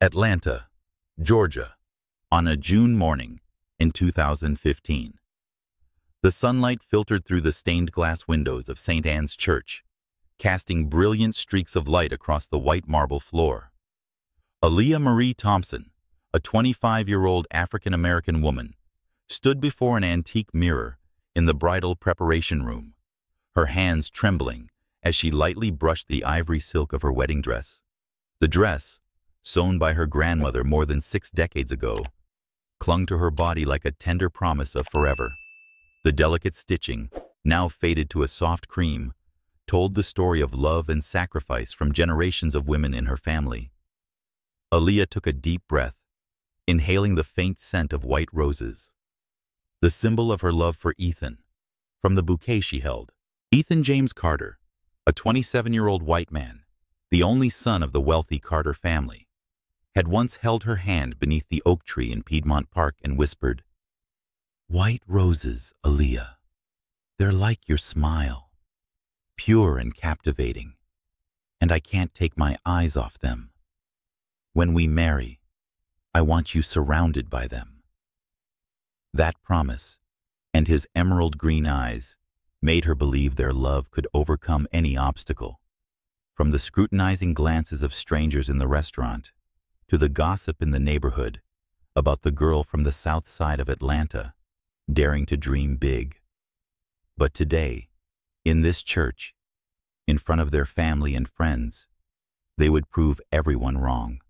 Atlanta, Georgia, on a June morning in 2015. The sunlight filtered through the stained glass windows of St. Anne's Church, casting brilliant streaks of light across the white marble floor. Aaliyah Marie Thompson, a 25-year-old African-American woman, stood before an antique mirror in the bridal preparation room, her hands trembling as she lightly brushed the ivory silk of her wedding dress. The dress, sewn by her grandmother more than 6 decades ago, clung to her body like a tender promise of forever. The delicate stitching, now faded to a soft cream, told the story of love and sacrifice from generations of women in her family. Aaliyah took a deep breath, inhaling the faint scent of white roses, the symbol of her love for Ethan, from the bouquet she held. Ethan James Carter, a 27-year-old white man, the only son of the wealthy Carter family, had once held her hand beneath the oak tree in Piedmont Park and whispered, "White roses, Aaliyah. They're like your smile, pure and captivating, and I can't take my eyes off them. When we marry, I want you surrounded by them." That promise, and his emerald green eyes, made her believe their love could overcome any obstacle. From the scrutinizing glances of strangers in the restaurant, to the gossip in the neighborhood about the girl from the south side of Atlanta daring to dream big. But today, in this church, in front of their family and friends, they would prove everyone wrong.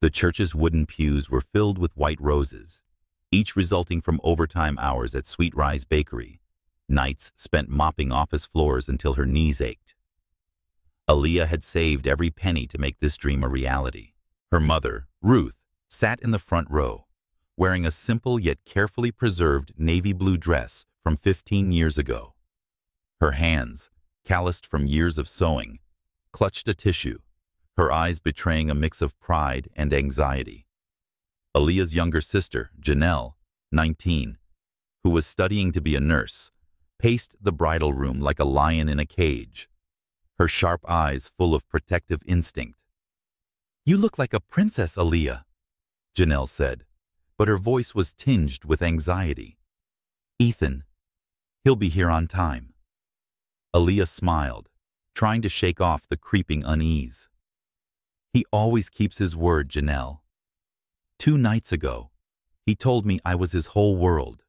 The church's wooden pews were filled with white roses, each resulting from overtime hours at Sweet Rise Bakery, nights spent mopping office floors until her knees ached. Aaliyah had saved every penny to make this dream a reality. Her mother, Ruth, sat in the front row, wearing a simple yet carefully preserved navy blue dress from 15 years ago. Her hands, calloused from years of sewing, clutched a tissue, her eyes betraying a mix of pride and anxiety. Aaliyah's younger sister, Janelle, 19, who was studying to be a nurse, paced the bridal room like a lion in a cage, her sharp eyes full of protective instinct. "You look like a princess, Aaliyah," Janelle said, but her voice was tinged with anxiety. "Ethan, he'll be here on time." Aaliyah smiled, trying to shake off the creeping unease. "He always keeps his word, Janelle. 2 nights ago, he told me I was his whole world."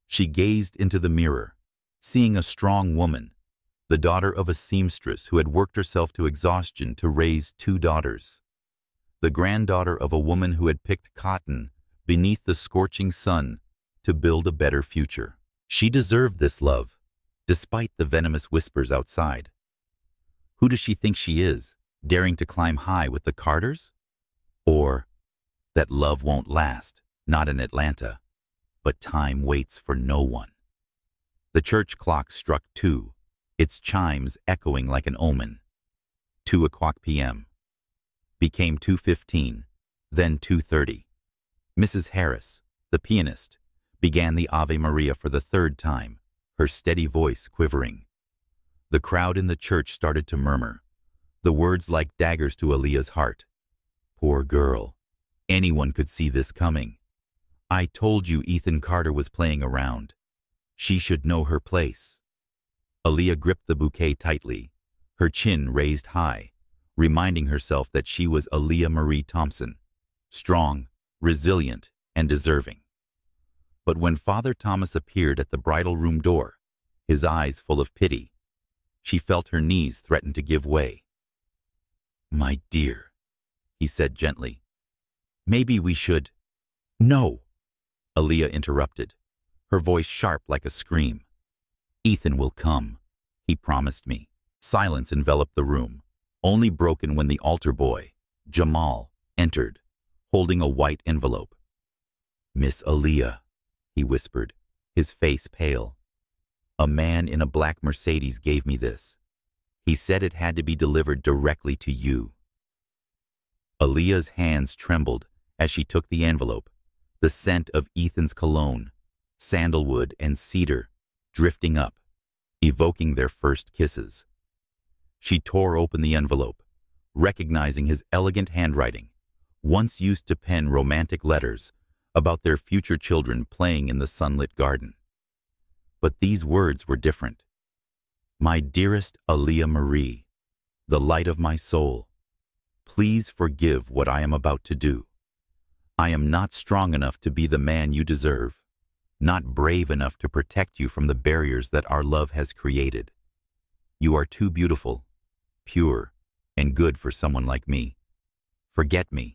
She gazed into the mirror, seeing a strong woman, the daughter of a seamstress who had worked herself to exhaustion to raise 2 daughters, the granddaughter of a woman who had picked cotton beneath the scorching sun to build a better future. She deserved this love, despite the venomous whispers outside. Who does she think she is, daring to climb high with the Carters? Or that love won't last, not in Atlanta, but time waits for no one. The church clock struck 2, its chimes echoing like an omen. 2:00 p.m. became 2:15, then 2:30. Mrs. Harris, the pianist, began the Ave Maria for the 3rd time, her steady voice quivering. The crowd in the church started to murmur, the words like daggers to Aaliyah's heart. "Poor girl. Anyone could see this coming. I told you Ethan Carter was playing around. She should know her place." Aaliyah gripped the bouquet tightly, her chin raised high, reminding herself that she was Aaliyah Marie Thompson, strong, resilient, and deserving. But when Father Thomas appeared at the bridal room door, his eyes full of pity, she felt her knees threaten to give way. "My dear," he said gently, "maybe we should—" "No," Aaliyah interrupted, her voice sharp like a scream. "Ethan will come. He promised me." Silence enveloped the room, only broken when the altar boy, Jamal, entered, holding a white envelope. "Miss Aaliyah," he whispered, his face pale. "A man in a black Mercedes gave me this. He said it had to be delivered directly to you." Aaliyah's hands trembled as she took the envelope, the scent of Ethan's cologne, sandalwood and cedar, drifting up, evoking their first kisses. She tore open the envelope, recognizing his elegant handwriting, once used to pen romantic letters about their future children playing in the sunlit garden. But these words were different. My dearest Aaliyah Marie, the light of my soul, please forgive what I am about to do. I am not strong enough to be the man you deserve, not brave enough to protect you from the barriers that our love has created. You are too beautiful, pure, and good for someone like me. Forget me.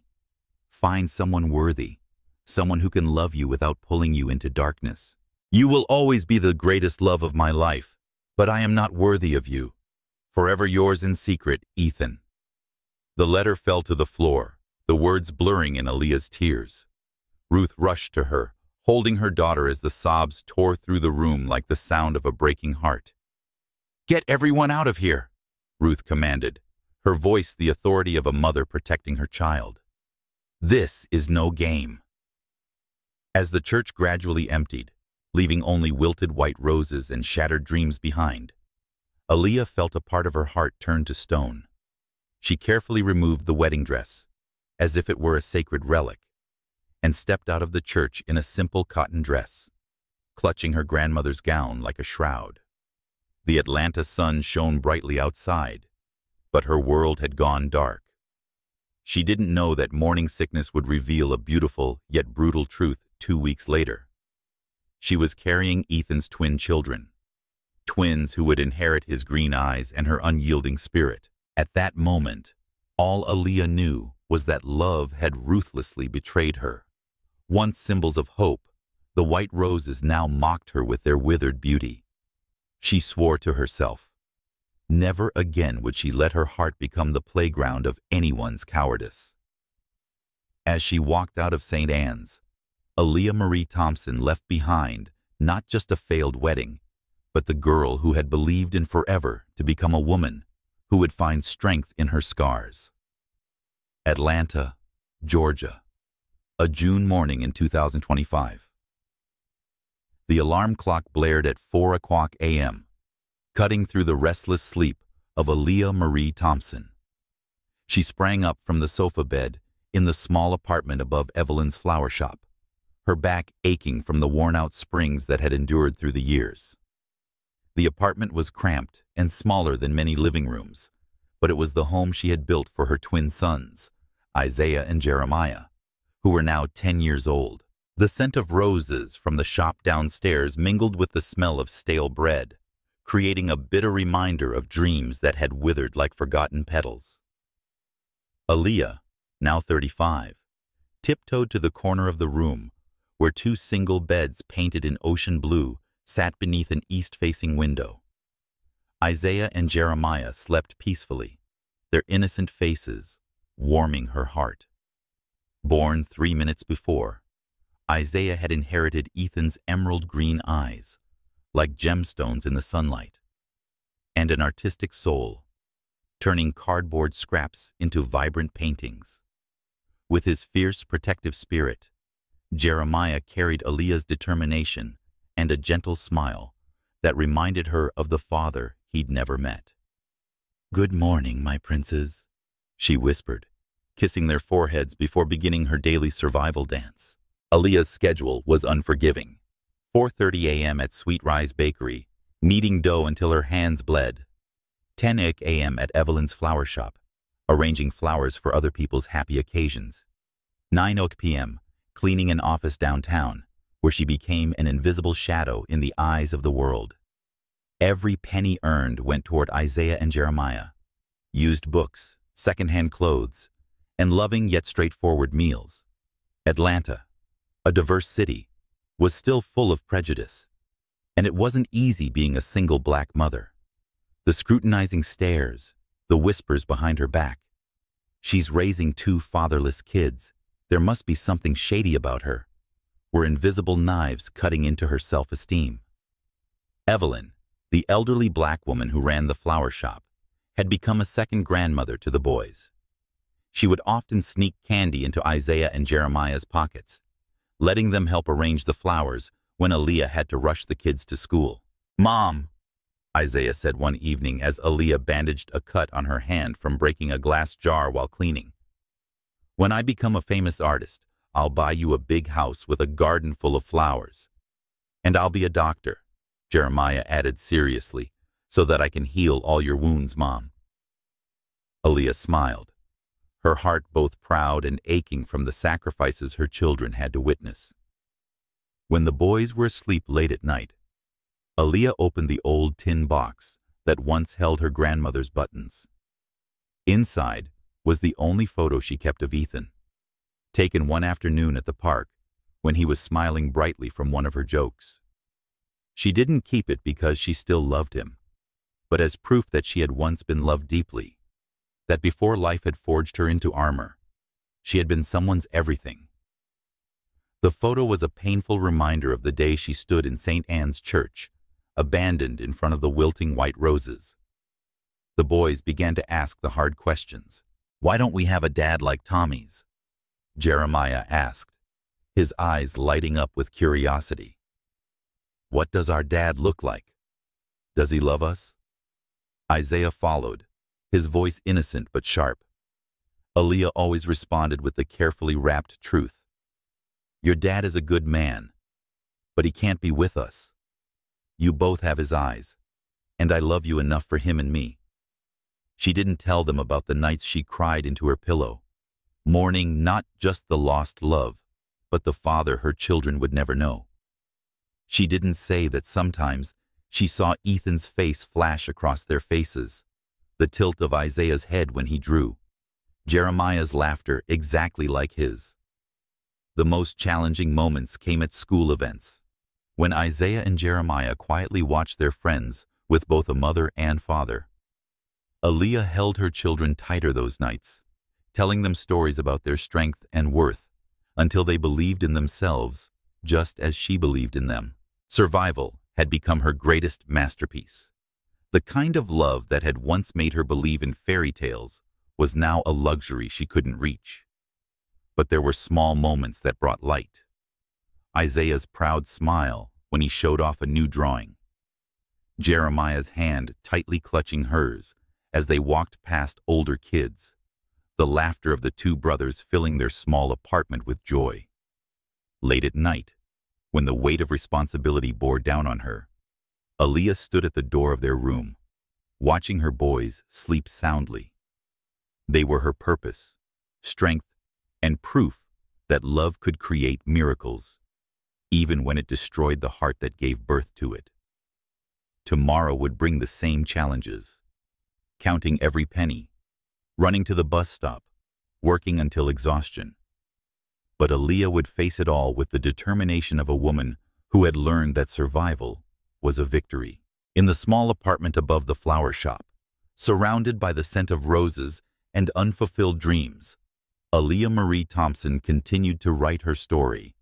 Find someone worthy, someone who can love you without pulling you into darkness. You will always be the greatest love of my life, but I am not worthy of you. Forever yours in secret, Ethan. The letter fell to the floor, the words blurring in Aaliyah's tears. Ruth rushed to her, holding her daughter as the sobs tore through the room like the sound of a breaking heart. Get everyone out of here, Ruth commanded, her voice the authority of a mother protecting her child. This is no game. As the church gradually emptied, leaving only wilted white roses and shattered dreams behind, Aaliyah felt a part of her heart turn to stone. She carefully removed the wedding dress, as if it were a sacred relic, and stepped out of the church in a simple cotton dress, clutching her grandmother's gown like a shroud. The Atlanta sun shone brightly outside, but her world had gone dark. She didn't know that morning sickness would reveal a beautiful yet brutal truth 2 weeks later. She was carrying Ethan's twin children, twins who would inherit his green eyes and her unyielding spirit. At that moment, all Aaliyah knew was that love had ruthlessly betrayed her. Once symbols of hope, the white roses now mocked her with their withered beauty. She swore to herself, never again would she let her heart become the playground of anyone's cowardice. As she walked out of St. Anne's, Aaliyah Marie Thompson left behind not just a failed wedding, but the girl who had believed in forever to become a woman who would find strength in her scars. Atlanta, Georgia, a June morning in 2025. The alarm clock blared at 4 o'clock a.m., cutting through the restless sleep of Aaliyah Marie Thompson. She sprang up from the sofa bed in the small apartment above Evelyn's flower shop, her back aching from the worn-out springs that had endured through the years. The apartment was cramped and smaller than many living rooms, but it was the home she had built for her twin sons, Isaiah and Jeremiah, who were now 10 years old. The scent of roses from the shop downstairs mingled with the smell of stale bread, creating a bitter reminder of dreams that had withered like forgotten petals. Aaliyah, now 35, tiptoed to the corner of the room where 2 single beds painted in ocean blue sat beneath an east-facing window. Isaiah and Jeremiah slept peacefully, their innocent faces warming her heart. Born 3 minutes before, Isaiah had inherited Ethan's emerald green eyes, like gemstones in the sunlight, and an artistic soul, turning cardboard scraps into vibrant paintings. With his fierce protective spirit, Jeremiah carried Aaliyah's determination and a gentle smile that reminded her of the father he'd never met. "Good morning, my princes," she whispered, kissing their foreheads before beginning her daily survival dance. Aaliyah's schedule was unforgiving. 4:30 a.m. at Sweet Rise Bakery, kneading dough until her hands bled. 10 a.m. at Evelyn's flower shop, arranging flowers for other people's happy occasions. 9 p.m., cleaning an office downtown, where she became an invisible shadow in the eyes of the world. Every penny earned went toward Isaiah and Jeremiah, used books, secondhand clothes, and loving yet straightforward meals. Atlanta, a diverse city, was still full of prejudice, and it wasn't easy being a single black mother. The scrutinizing stares, the whispers behind her back. She's raising 2 fatherless kids. There must be something shady about her, were invisible knives cutting into her self-esteem. Evelyn, the elderly black woman who ran the flower shop, had become a second grandmother to the boys. She would often sneak candy into Isaiah and Jeremiah's pockets, letting them help arrange the flowers when Aaliyah had to rush the kids to school. "Mom," Isaiah said one evening as Aaliyah bandaged a cut on her hand from breaking a glass jar while cleaning. When I become a famous artist, I'll buy you a big house with a garden full of flowers. And I'll be a doctor," Jeremiah added seriously, "so that I can heal all your wounds, Mom." Aaliyah smiled, her heart both proud and aching from the sacrifices her children had to witness. When the boys were asleep late at night, Aaliyah opened the old tin box that once held her grandmother's buttons. Inside was the only photo she kept of Ethan, taken one afternoon at the park when he was smiling brightly from one of her jokes. She didn't keep it because she still loved him, but as proof that she had once been loved deeply, that before life had forged her into armor, she had been someone's everything. The photo was a painful reminder of the day she stood in St. Anne's Church, abandoned in front of the wilting white roses. The boys began to ask the hard questions. "Why don't we have a dad like Tommy's?" Jeremiah asked, his eyes lighting up with curiosity. "What does our dad look like? Does he love us?" Isaiah followed, his voice innocent but sharp. Aaliyah always responded with the carefully wrapped truth. "Your dad is a good man, but he can't be with us. You both have his eyes, and I love you enough for him and me." She didn't tell them about the nights she cried into her pillow, mourning not just the lost love, but the father her children would never know. She didn't say that sometimes she saw Ethan's face flash across their faces, the tilt of Isaiah's head when he drew, Jeremiah's laughter exactly like his. The most challenging moments came at school events, when Isaiah and Jeremiah quietly watched their friends with both a mother and father. Aaliyah held her children tighter those nights, telling them stories about their strength and worth until they believed in themselves just as she believed in them. Survival had become her greatest masterpiece. The kind of love that had once made her believe in fairy tales was now a luxury she couldn't reach. But there were small moments that brought light. Isaiah's proud smile when he showed off a new drawing. Jeremiah's hand tightly clutching hers as they walked past older kids, the laughter of the two brothers filling their small apartment with joy. Late at night, when the weight of responsibility bore down on her, Aaliyah stood at the door of their room, watching her boys sleep soundly. They were her purpose, strength, and proof that love could create miracles, even when it destroyed the heart that gave birth to it. Tomorrow would bring the same challenges, counting every penny, running to the bus stop, working until exhaustion. But Aaliyah would face it all with the determination of a woman who had learned that survival was a victory. In the small apartment above the flower shop, surrounded by the scent of roses and unfulfilled dreams, Aaliyah Marie Thompson continued to write her story,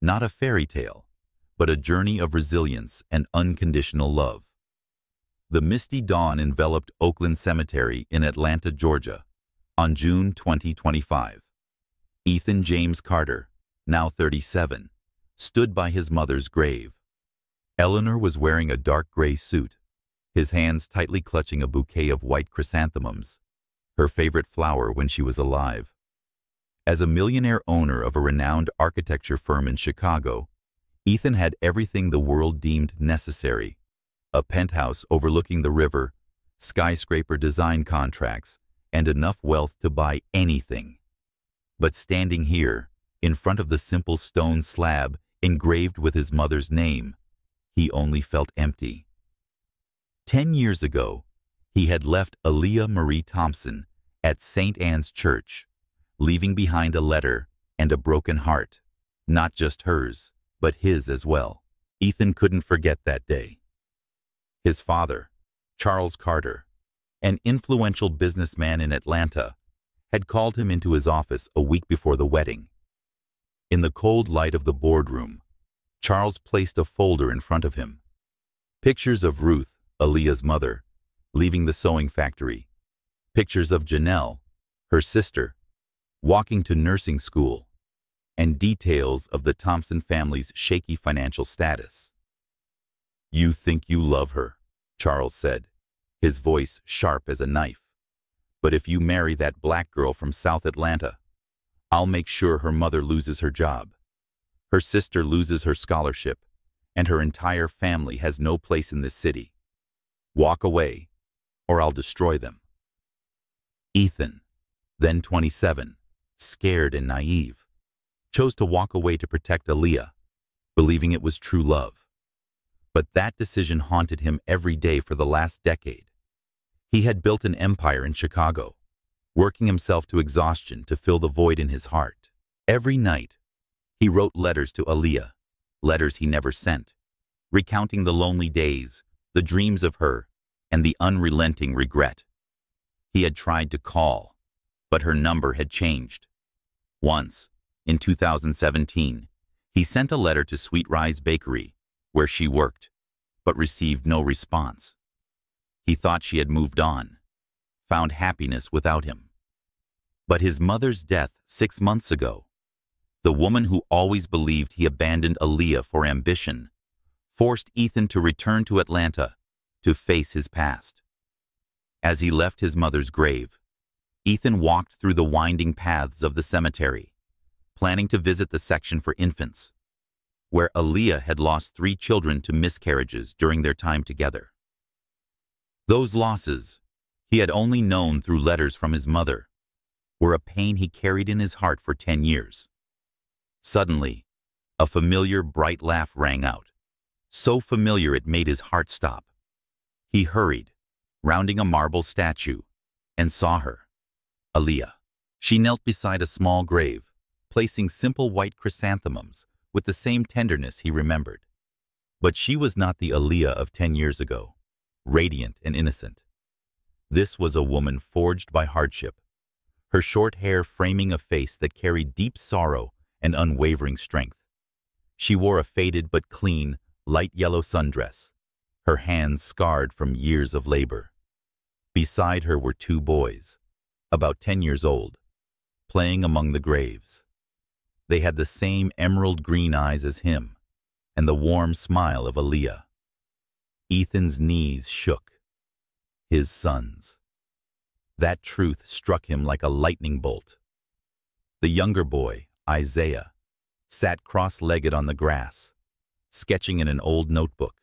not a fairy tale, but a journey of resilience and unconditional love. The misty dawn enveloped Oakland Cemetery in Atlanta, Georgia, on June 2025. Ethan James Carter, now 37, stood by his mother's grave. Eleanor was wearing a dark gray suit, his hands tightly clutching a bouquet of white chrysanthemums, her favorite flower when she was alive. As a millionaire owner of a renowned architecture firm in Chicago, Ethan had everything the world deemed necessary: a penthouse overlooking the river, skyscraper design contracts, and enough wealth to buy anything. But standing here, in front of the simple stone slab engraved with his mother's name, he only felt empty. 10 years ago, he had left Aaliyah Marie Thompson at St. Anne's Church, leaving behind a letter and a broken heart, not just hers, but his as well. Ethan couldn't forget that day. His father, Charles Carter, an influential businessman in Atlanta, had called him into his office a week before the wedding. In the cold light of the boardroom, Charles placed a folder in front of him. Pictures of Ruth, Aaliyah's mother, leaving the sewing factory. Pictures of Janelle, her sister, walking to nursing school, and details of the Thompson family's shaky financial status. "You think you love her," Charles said, his voice sharp as a knife. "But if you marry that black girl from South Atlanta, I'll make sure her mother loses her job, her sister loses her scholarship, and her entire family has no place in this city. Walk away, or I'll destroy them." Ethan, then 27, scared and naive, chose to walk away to protect Aaliyah, believing it was true love. But that decision haunted him every day for the last decade. He had built an empire in Chicago, working himself to exhaustion to fill the void in his heart. Every night, he wrote letters to Aaliyah, letters he never sent, recounting the lonely days, the dreams of her, and the unrelenting regret. He had tried to call, but her number had changed. Once, in 2017, he sent a letter to Sweet Rye's Bakery, where she worked, but received no response. He thought she had moved on, found happiness without him. But his mother's death 6 months ago, the woman who always believed he abandoned Aaliyah for ambition, forced Ethan to return to Atlanta to face his past. As he left his mother's grave, Ethan walked through the winding paths of the cemetery, planning to visit the section for infants, where Aaliyah had lost 3 children to miscarriages during their time together. Those losses, he had only known through letters from his mother, were a pain he carried in his heart for 10 years. Suddenly, a familiar bright laugh rang out, so familiar it made his heart stop. He hurried, rounding a marble statue, and saw her, Aaliyah. She knelt beside a small grave, placing simple white chrysanthemums with the same tenderness he remembered. But she was not the Aaliyah of 10 years ago, radiant and innocent. This was a woman forged by hardship, her short hair framing a face that carried deep sorrow and unwavering strength. She wore a faded but clean, light yellow sundress, her hands scarred from years of labor. Beside her were 2 boys, about 10 years old, playing among the graves. They had the same emerald green eyes as him, and the warm smile of Aaliyah. Ethan's knees shook. His sons. That truth struck him like a lightning bolt. The younger boy, Isaiah, sat cross-legged on the grass, sketching in an old notebook,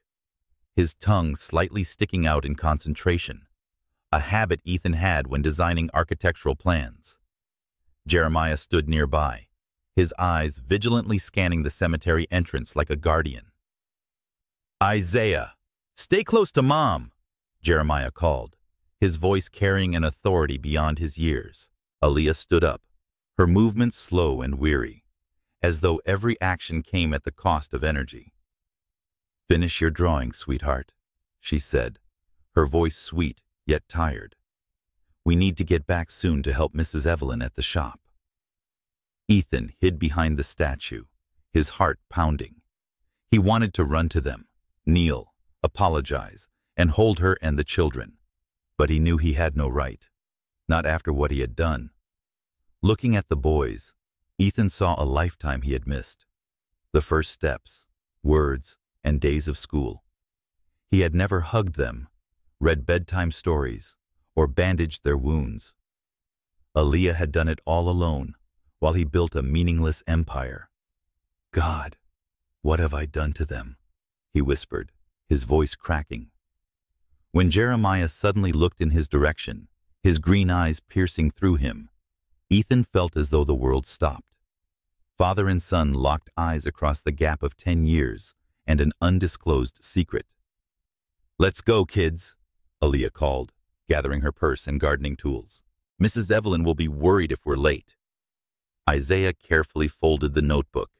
his tongue slightly sticking out in concentration, a habit Ethan had when designing architectural plans. Jeremiah stood nearby, his eyes vigilantly scanning the cemetery entrance like a guardian. "Isaiah, stay close to Mom," Jeremiah called, his voice carrying an authority beyond his years. Aaliyah stood up, her movements slow and weary, as though every action came at the cost of energy. "Finish your drawing, sweetheart," she said, her voice sweet yet tired. "We need to get back soon to help Mrs. Evelyn at the shop." Ethan hid behind the statue, his heart pounding. He wanted to run to them, kneel, apologize, and hold her and the children. But he knew he had no right, not after what he had done. Looking at the boys, Ethan saw a lifetime he had missed. The first steps, words, and days of school. He had never hugged them, read bedtime stories, or bandaged their wounds. Aaliyah had done it all alone, while he built a meaningless empire. "God, what have I done to them?" he whispered, his voice cracking. When Jeremiah suddenly looked in his direction, his green eyes piercing through him, Ethan felt as though the world stopped. Father and son locked eyes across the gap of 10 years and an undisclosed secret. "Let's go, kids," Aaliyah called, gathering her purse and gardening tools. "Mrs. Evelyn will be worried if we're late." Isaiah carefully folded the notebook,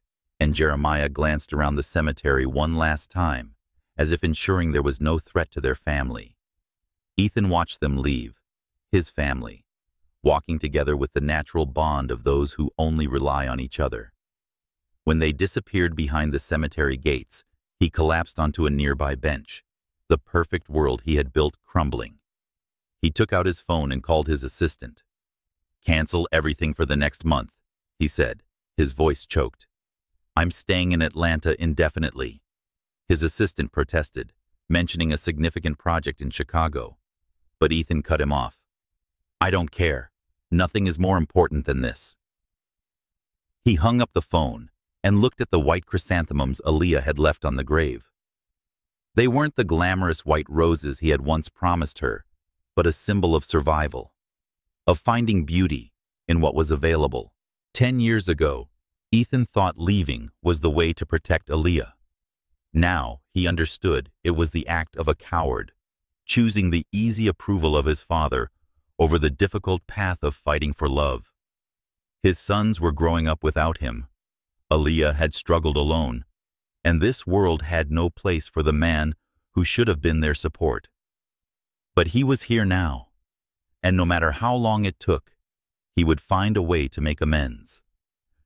and Jeremiah glanced around the cemetery one last time, as if ensuring there was no threat to their family. Ethan watched them leave, his family, walking together with the natural bond of those who only rely on each other. When they disappeared behind the cemetery gates, he collapsed onto a nearby bench, the perfect world he had built crumbling. He took out his phone and called his assistant. "Cancel everything for the next month," he said, his voice choked. "I'm staying in Atlanta indefinitely." His assistant protested, mentioning a significant project in Chicago. But Ethan cut him off. "I don't care. Nothing is more important than this." He hung up the phone and looked at the white chrysanthemums Aaliyah had left on the grave. They weren't the glamorous white roses he had once promised her, but a symbol of survival, of finding beauty in what was available. 10 years ago, Ethan thought leaving was the way to protect Aaliyah. Now he understood it was the act of a coward, choosing the easy approval of his father over the difficult path of fighting for love. His sons were growing up without him. Aaliyah had struggled alone, and this world had no place for the man who should have been their support. But he was here now, and no matter how long it took, he would find a way to make amends,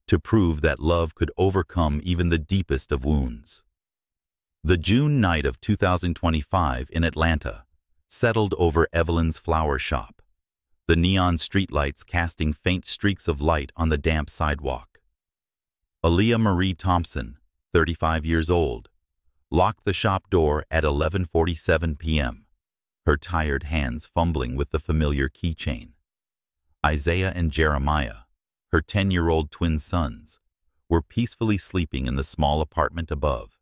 to prove that love could overcome even the deepest of wounds. The June night of 2025 in Atlanta settled over Evelyn's flower shop, the neon streetlights casting faint streaks of light on the damp sidewalk. Aaliyah Marie Thompson, 35 years old, locked the shop door at 11:47 p.m., her tired hands fumbling with the familiar keychain. Isaiah and Jeremiah, her 10-year-old twin sons, were peacefully sleeping in the small apartment above,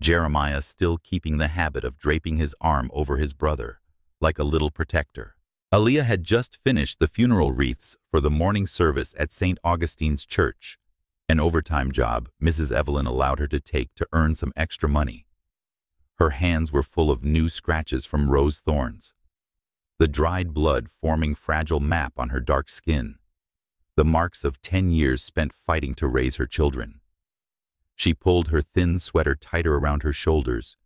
Jeremiah still keeping the habit of draping his arm over his brother, like a little protector. Aaliyah had just finished the funeral wreaths for the morning service at St. Augustine's Church, an overtime job Mrs. Evelyn allowed her to take to earn some extra money. Her hands were full of new scratches from rose thorns, the dried blood forming fragile map on her dark skin, the marks of 10 years spent fighting to raise her children. She pulled her thin sweater tighter around her shoulders,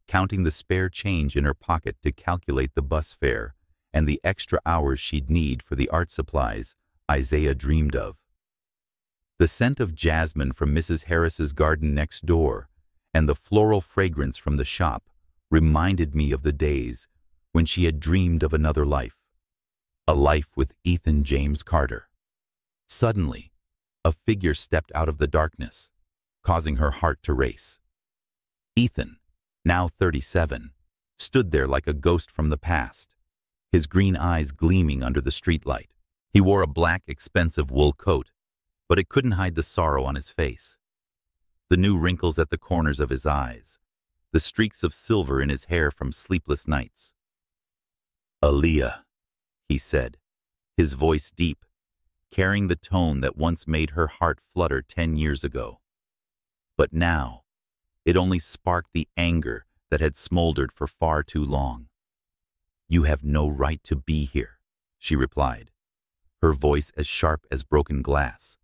counting the spare change in her pocket to calculate the bus fare and the extra hours she'd need for the art supplies Isaiah dreamed of. The scent of jasmine from Mrs. Harris's garden next door and the floral fragrance from the shop reminded me of the days when she had dreamed of another life, a life with Ethan James Carter. Suddenly, a figure stepped out of the darkness, causing her heart to race. Ethan, now 37, stood there like a ghost from the past, his green eyes gleaming under the streetlight. He wore a black, expensive wool coat, but it couldn't hide the sorrow on his face. The new wrinkles at the corners of his eyes, the streaks of silver in his hair from sleepless nights. "Aaliyah," he said, his voice deep, carrying the tone that once made her heart flutter 10 years ago. But now, it only sparked the anger that had smoldered for far too long. "You have no right to be here," she replied, her voice as sharp as broken glass,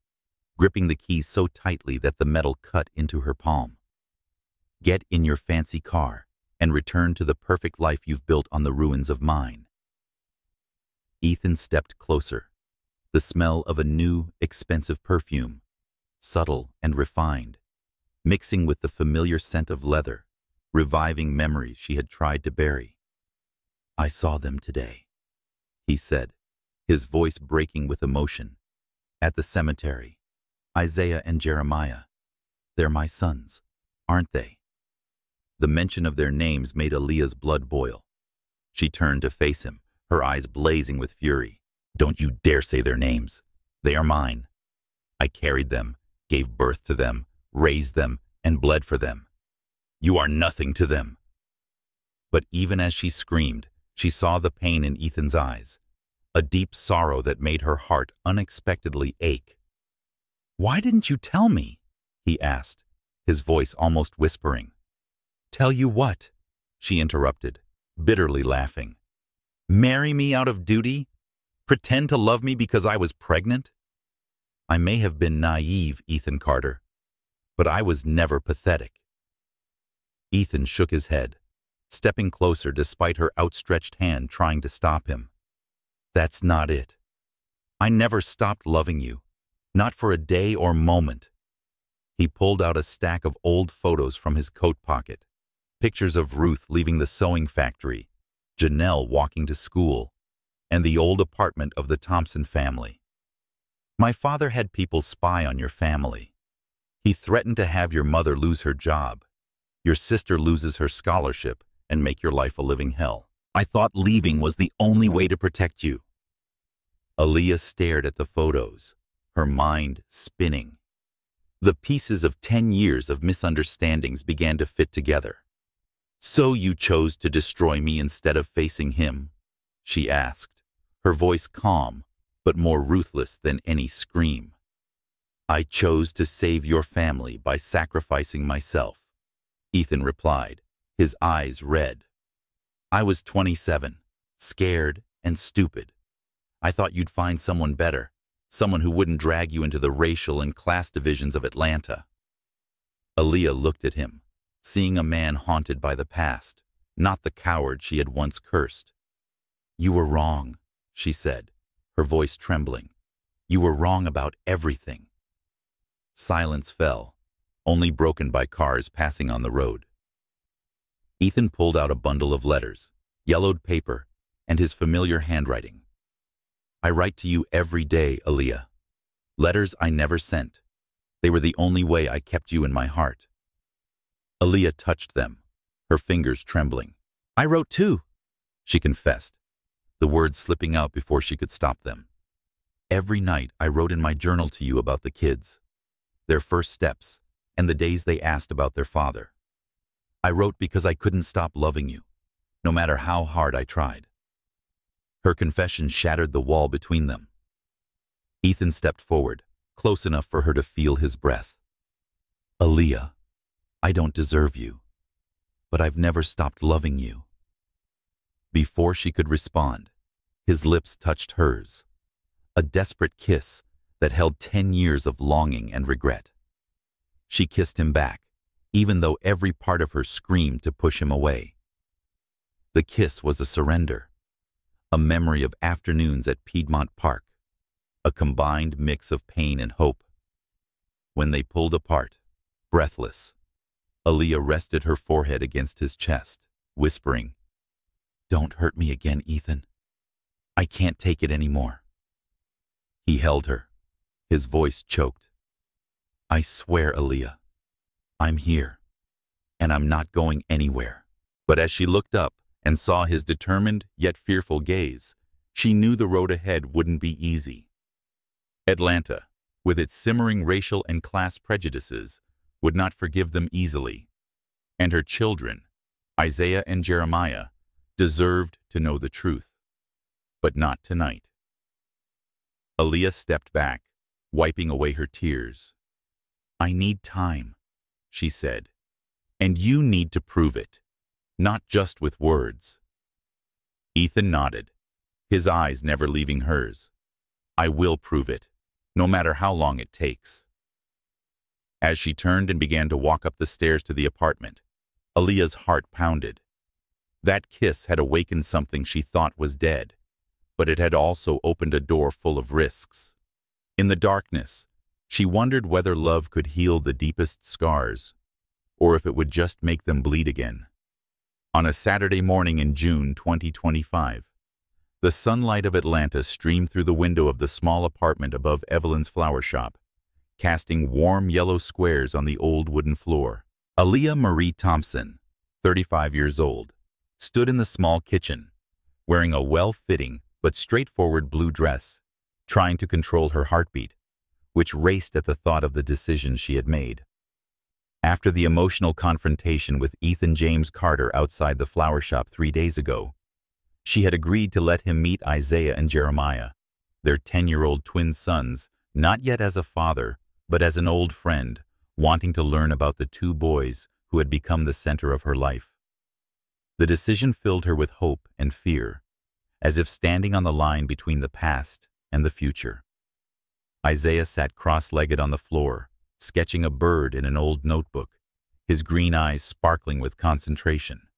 gripping the keys so tightly that the metal cut into her palm. "Get in your fancy car and return to the perfect life you've built on the ruins of mine." Ethan stepped closer, the smell of a new, expensive perfume, subtle and refined, mixing with the familiar scent of leather, reviving memories she had tried to bury. "I saw them today," he said, his voice breaking with emotion. "At the cemetery. Isaiah and Jeremiah. They're my sons, aren't they?" The mention of their names made Aaliyah's blood boil. She turned to face him, her eyes blazing with fury. "Don't you dare say their names. They are mine. I carried them, gave birth to them, raised them, and bled for them. You are nothing to them." But even as she screamed, she saw the pain in Ethan's eyes, a deep sorrow that made her heart unexpectedly ache. "Why didn't you tell me?" he asked, his voice almost whispering. "Tell you what?" she interrupted, bitterly laughing. "Marry me out of duty? Pretend to love me because I was pregnant? I may have been naive, Ethan Carter, but I was never pathetic." Ethan shook his head, stepping closer despite her outstretched hand trying to stop him. "That's not it. I never stopped loving you, not for a day or moment." He pulled out a stack of old photos from his coat pocket, pictures of Ruth leaving the sewing factory, Janelle walking to school, and the old apartment of the Thompson family. "My father had people spy on your family. He threatened to have your mother lose her job, your sister loses her scholarship, and make your life a living hell. I thought leaving was the only way to protect you." Aaliyah stared at the photos, her mind spinning. The pieces of 10 years of misunderstandings began to fit together. "So you chose to destroy me instead of facing him?" she asked, her voice calm but more ruthless than any scream. "I chose to save your family by sacrificing myself," Ethan replied, his eyes red. "I was 27, scared and stupid. I thought you'd find someone better, someone who wouldn't drag you into the racial and class divisions of Atlanta." Aaliyah looked at him, seeing a man haunted by the past, not the coward she had once cursed. "You were wrong," she said, her voice trembling. "You were wrong about everything." Silence fell, only broken by cars passing on the road. Ethan pulled out a bundle of letters, yellowed paper, and his familiar handwriting. "I write to you every day, Aaliyah. Letters I never sent. They were the only way I kept you in my heart." Aaliyah touched them, her fingers trembling. "I wrote too," she confessed, the words slipping out before she could stop them. "Every night I wrote in my journal to you about the kids, their first steps, and the days they asked about their father. I wrote because I couldn't stop loving you, no matter how hard I tried." Her confession shattered the wall between them. Ethan stepped forward, close enough for her to feel his breath. "Aaliyah, I don't deserve you, but I've never stopped loving you." Before she could respond, his lips touched hers, a desperate kiss that held 10 years of longing and regret. She kissed him back, even though every part of her screamed to push him away. The kiss was a surrender, a memory of afternoons at Piedmont Park, a combined mix of pain and hope. When they pulled apart, breathless, Aaliyah rested her forehead against his chest, whispering, "Don't hurt me again, Ethan. I can't take it anymore." He held her, his voice choked. "I swear, Aaliyah, I'm here, and I'm not going anywhere." But as she looked up and saw his determined yet fearful gaze, she knew the road ahead wouldn't be easy. Atlanta, with its simmering racial and class prejudices, would not forgive them easily. And her children, Isaiah and Jeremiah, deserved to know the truth. But not tonight. Aaliyah stepped back, wiping away her tears. "I need time," she said, "and you need to prove it, not just with words." Ethan nodded, his eyes never leaving hers. "I will prove it, no matter how long it takes." As she turned and began to walk up the stairs to the apartment, Aaliyah's heart pounded. That kiss had awakened something she thought was dead, but it had also opened a door full of risks. In the darkness, she wondered whether love could heal the deepest scars, or if it would just make them bleed again. On a Saturday morning in June 2025, the sunlight of Atlanta streamed through the window of the small apartment above Evelyn's flower shop, casting warm yellow squares on the old wooden floor. Aaliyah Marie Thompson, 35 years old, stood in the small kitchen, wearing a well-fitting but straightforward blue dress, trying to control her heartbeat, which raced at the thought of the decision she had made. After the emotional confrontation with Ethan James Carter outside the flower shop 3 days ago, she had agreed to let him meet Isaiah and Jeremiah, their 10-year-old twin sons, not yet as a father, but as an old friend, wanting to learn about the two boys who had become the center of her life. The decision filled her with hope and fear, as if standing on the line between the past and the future. Isaiah sat cross-legged on the floor, sketching a bird in an old notebook, his green eyes sparkling with concentration.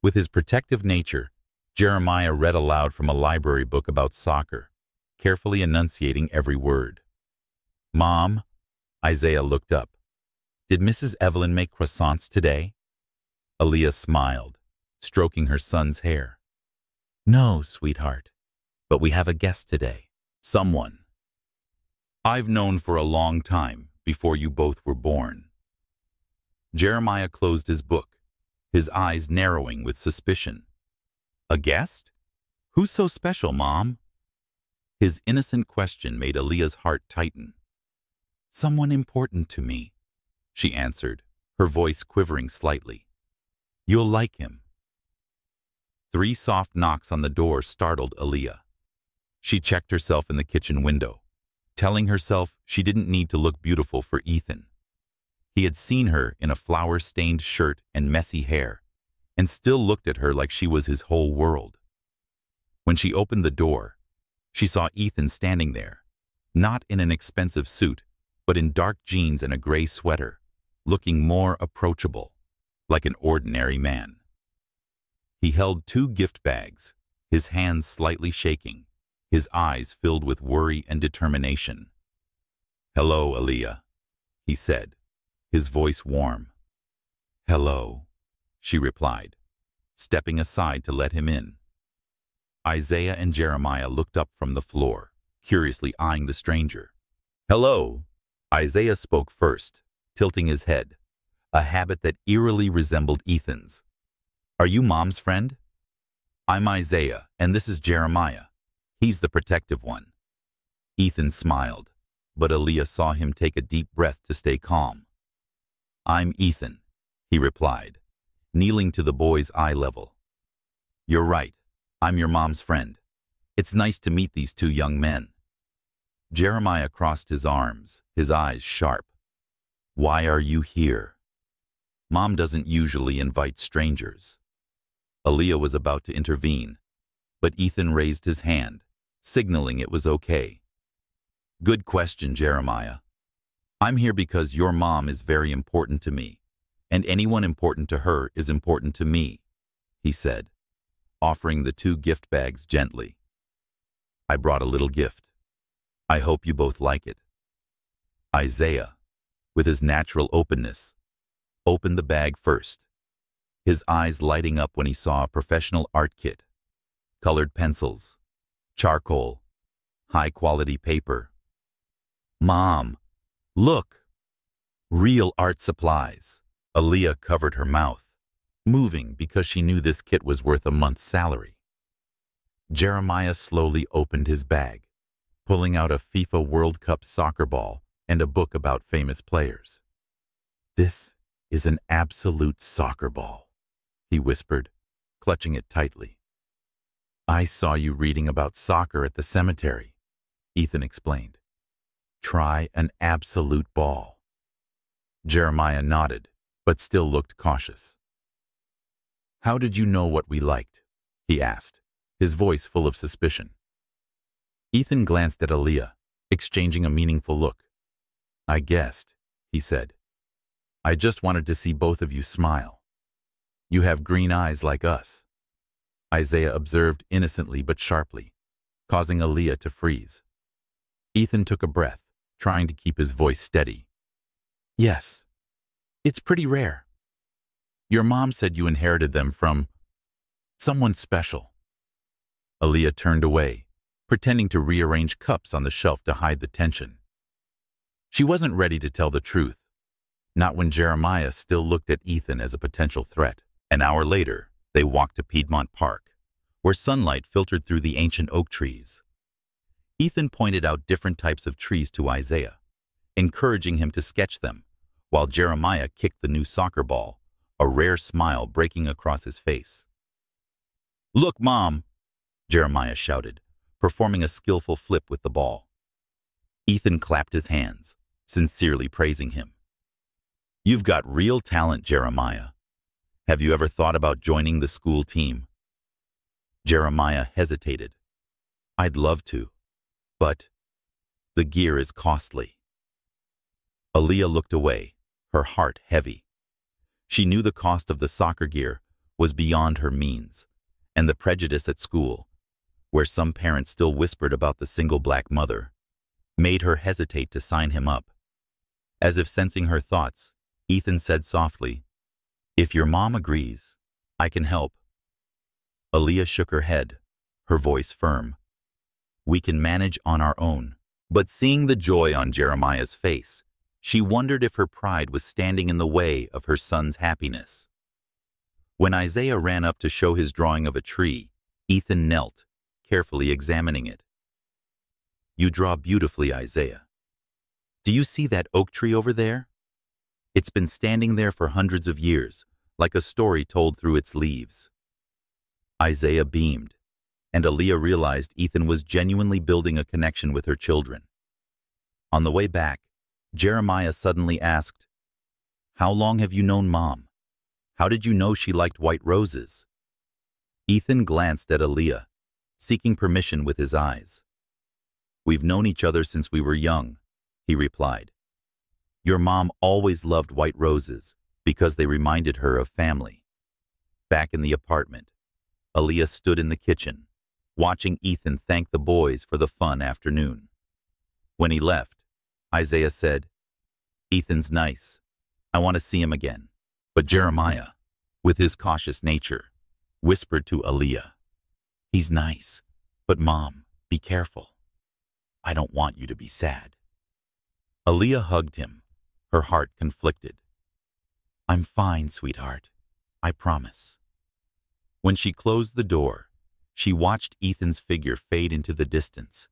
With his protective nature, Jeremiah read aloud from a library book about soccer, carefully enunciating every word. "Mom," Isaiah looked up. "Did Mrs. Evelyn make croissants today?" Aaliyah smiled, stroking her son's hair. "No, sweetheart, but we have a guest today. Someone I've known for a long time, before you both were born." Jeremiah closed his book, his eyes narrowing with suspicion. "A guest? Who's so special, Mom?" His innocent question made Aaliyah's heart tighten. Someone important to me, she answered, her voice quivering slightly. You'll like him. 3 soft knocks on the door startled Aaliyah. She checked herself in the kitchen window, telling herself she didn't need to look beautiful for Ethan. He had seen her in a flour-stained shirt and messy hair, and still looked at her like she was his whole world. When she opened the door, she saw Ethan standing there, not in an expensive suit, but in dark jeans and a gray sweater, looking more approachable, like an ordinary man. He held 2 gift bags, his hands slightly shaking, his eyes filled with worry and determination. Hello, Aaliyah, he said, his voice warm. Hello, she replied, stepping aside to let him in. Isaiah and Jeremiah looked up from the floor, curiously eyeing the stranger. Hello, Isaiah spoke first, tilting his head, a habit that eerily resembled Ethan's. Are you Mom's friend? I'm Isaiah, and this is Jeremiah. He's the protective one. Ethan smiled, but Aaliyah saw him take a deep breath to stay calm. I'm Ethan, he replied, kneeling to the boy's eye level. You're right, I'm your mom's friend. It's nice to meet these 2 young men. Jeremiah crossed his arms, his eyes sharp. Why are you here? Mom doesn't usually invite strangers. Aaliyah was about to intervene, but Ethan raised his hand, signaling it was okay. Good question, Jeremiah. I'm here because your mom is very important to me, and anyone important to her is important to me, he said, offering the 2 gift bags gently. I brought a little gift. I hope you both like it. Isaiah, with his natural openness, opened the bag first, his eyes lighting up when he saw a professional art kit, colored pencils, charcoal, high-quality paper. Mom, look! Real art supplies. Aaliyah covered her mouth, moving because she knew this kit was worth a month's salary. Jeremiah slowly opened his bag, pulling out a FIFA World Cup soccer ball and a book about famous players. This is an absolute soccer ball, he whispered, clutching it tightly. I saw you reading about soccer at the cemetery, Ethan explained. Try an absolute ball. Jeremiah nodded, but still looked cautious. How did you know what we liked? He asked, his voice full of suspicion. Ethan glanced at Aaliyah, exchanging a meaningful look. I guessed, he said. I just wanted to see both of you smile. You have green eyes like us, Isaiah observed innocently but sharply, causing Aaliyah to freeze. Ethan took a breath, trying to keep his voice steady. Yes, it's pretty rare. Your mom said you inherited them from someone special. Aaliyah turned away, pretending to rearrange cups on the shelf to hide the tension. She wasn't ready to tell the truth, not when Jeremiah still looked at Ethan as a potential threat. An hour later, they walked to Piedmont Park, where sunlight filtered through the ancient oak trees. Ethan pointed out different types of trees to Isaiah, encouraging him to sketch them, while Jeremiah kicked the new soccer ball, a rare smile breaking across his face. Look, Mom, Jeremiah shouted, performing a skillful flip with the ball. Ethan clapped his hands, sincerely praising him. You've got real talent, Jeremiah. Have you ever thought about joining the school team? Jeremiah hesitated. I'd love to, but the gear is costly. Aaliyah looked away, her heart heavy. She knew the cost of the soccer gear was beyond her means, and the prejudice at school, where some parents still whispered about the single black mother, made her hesitate to sign him up. As if sensing her thoughts, Ethan said softly, If your mom agrees, I can help. Aaliyah shook her head, her voice firm. We can manage on our own. But seeing the joy on Jeremiah's face, she wondered if her pride was standing in the way of her son's happiness. When Isaiah ran up to show his drawing of a tree, Ethan knelt, carefully examining it. You draw beautifully, Isaiah. Do you see that oak tree over there? It's been standing there for hundreds of years, like a story told through its leaves. Isaiah beamed, and Aaliyah realized Ethan was genuinely building a connection with her children. On the way back, Jeremiah suddenly asked, "How long have you known Mom? How did you know she liked white roses?" Ethan glanced at Aaliyah, seeking permission with his eyes. "We've known each other since we were young," he replied. "Your mom always loved white roses because they reminded her of family." Back in the apartment, Aaliyah stood in the kitchen, watching Ethan thank the boys for the fun afternoon. When he left, Isaiah said, "Ethan's nice. I want to see him again." But Jeremiah, with his cautious nature, whispered to Aaliyah, "He's nice, but Mom, be careful. I don't want you to be sad." Aaliyah hugged him, her heart conflicted. "I'm fine, sweetheart. I promise." When she closed the door, she watched Ethan's figure fade into the distance,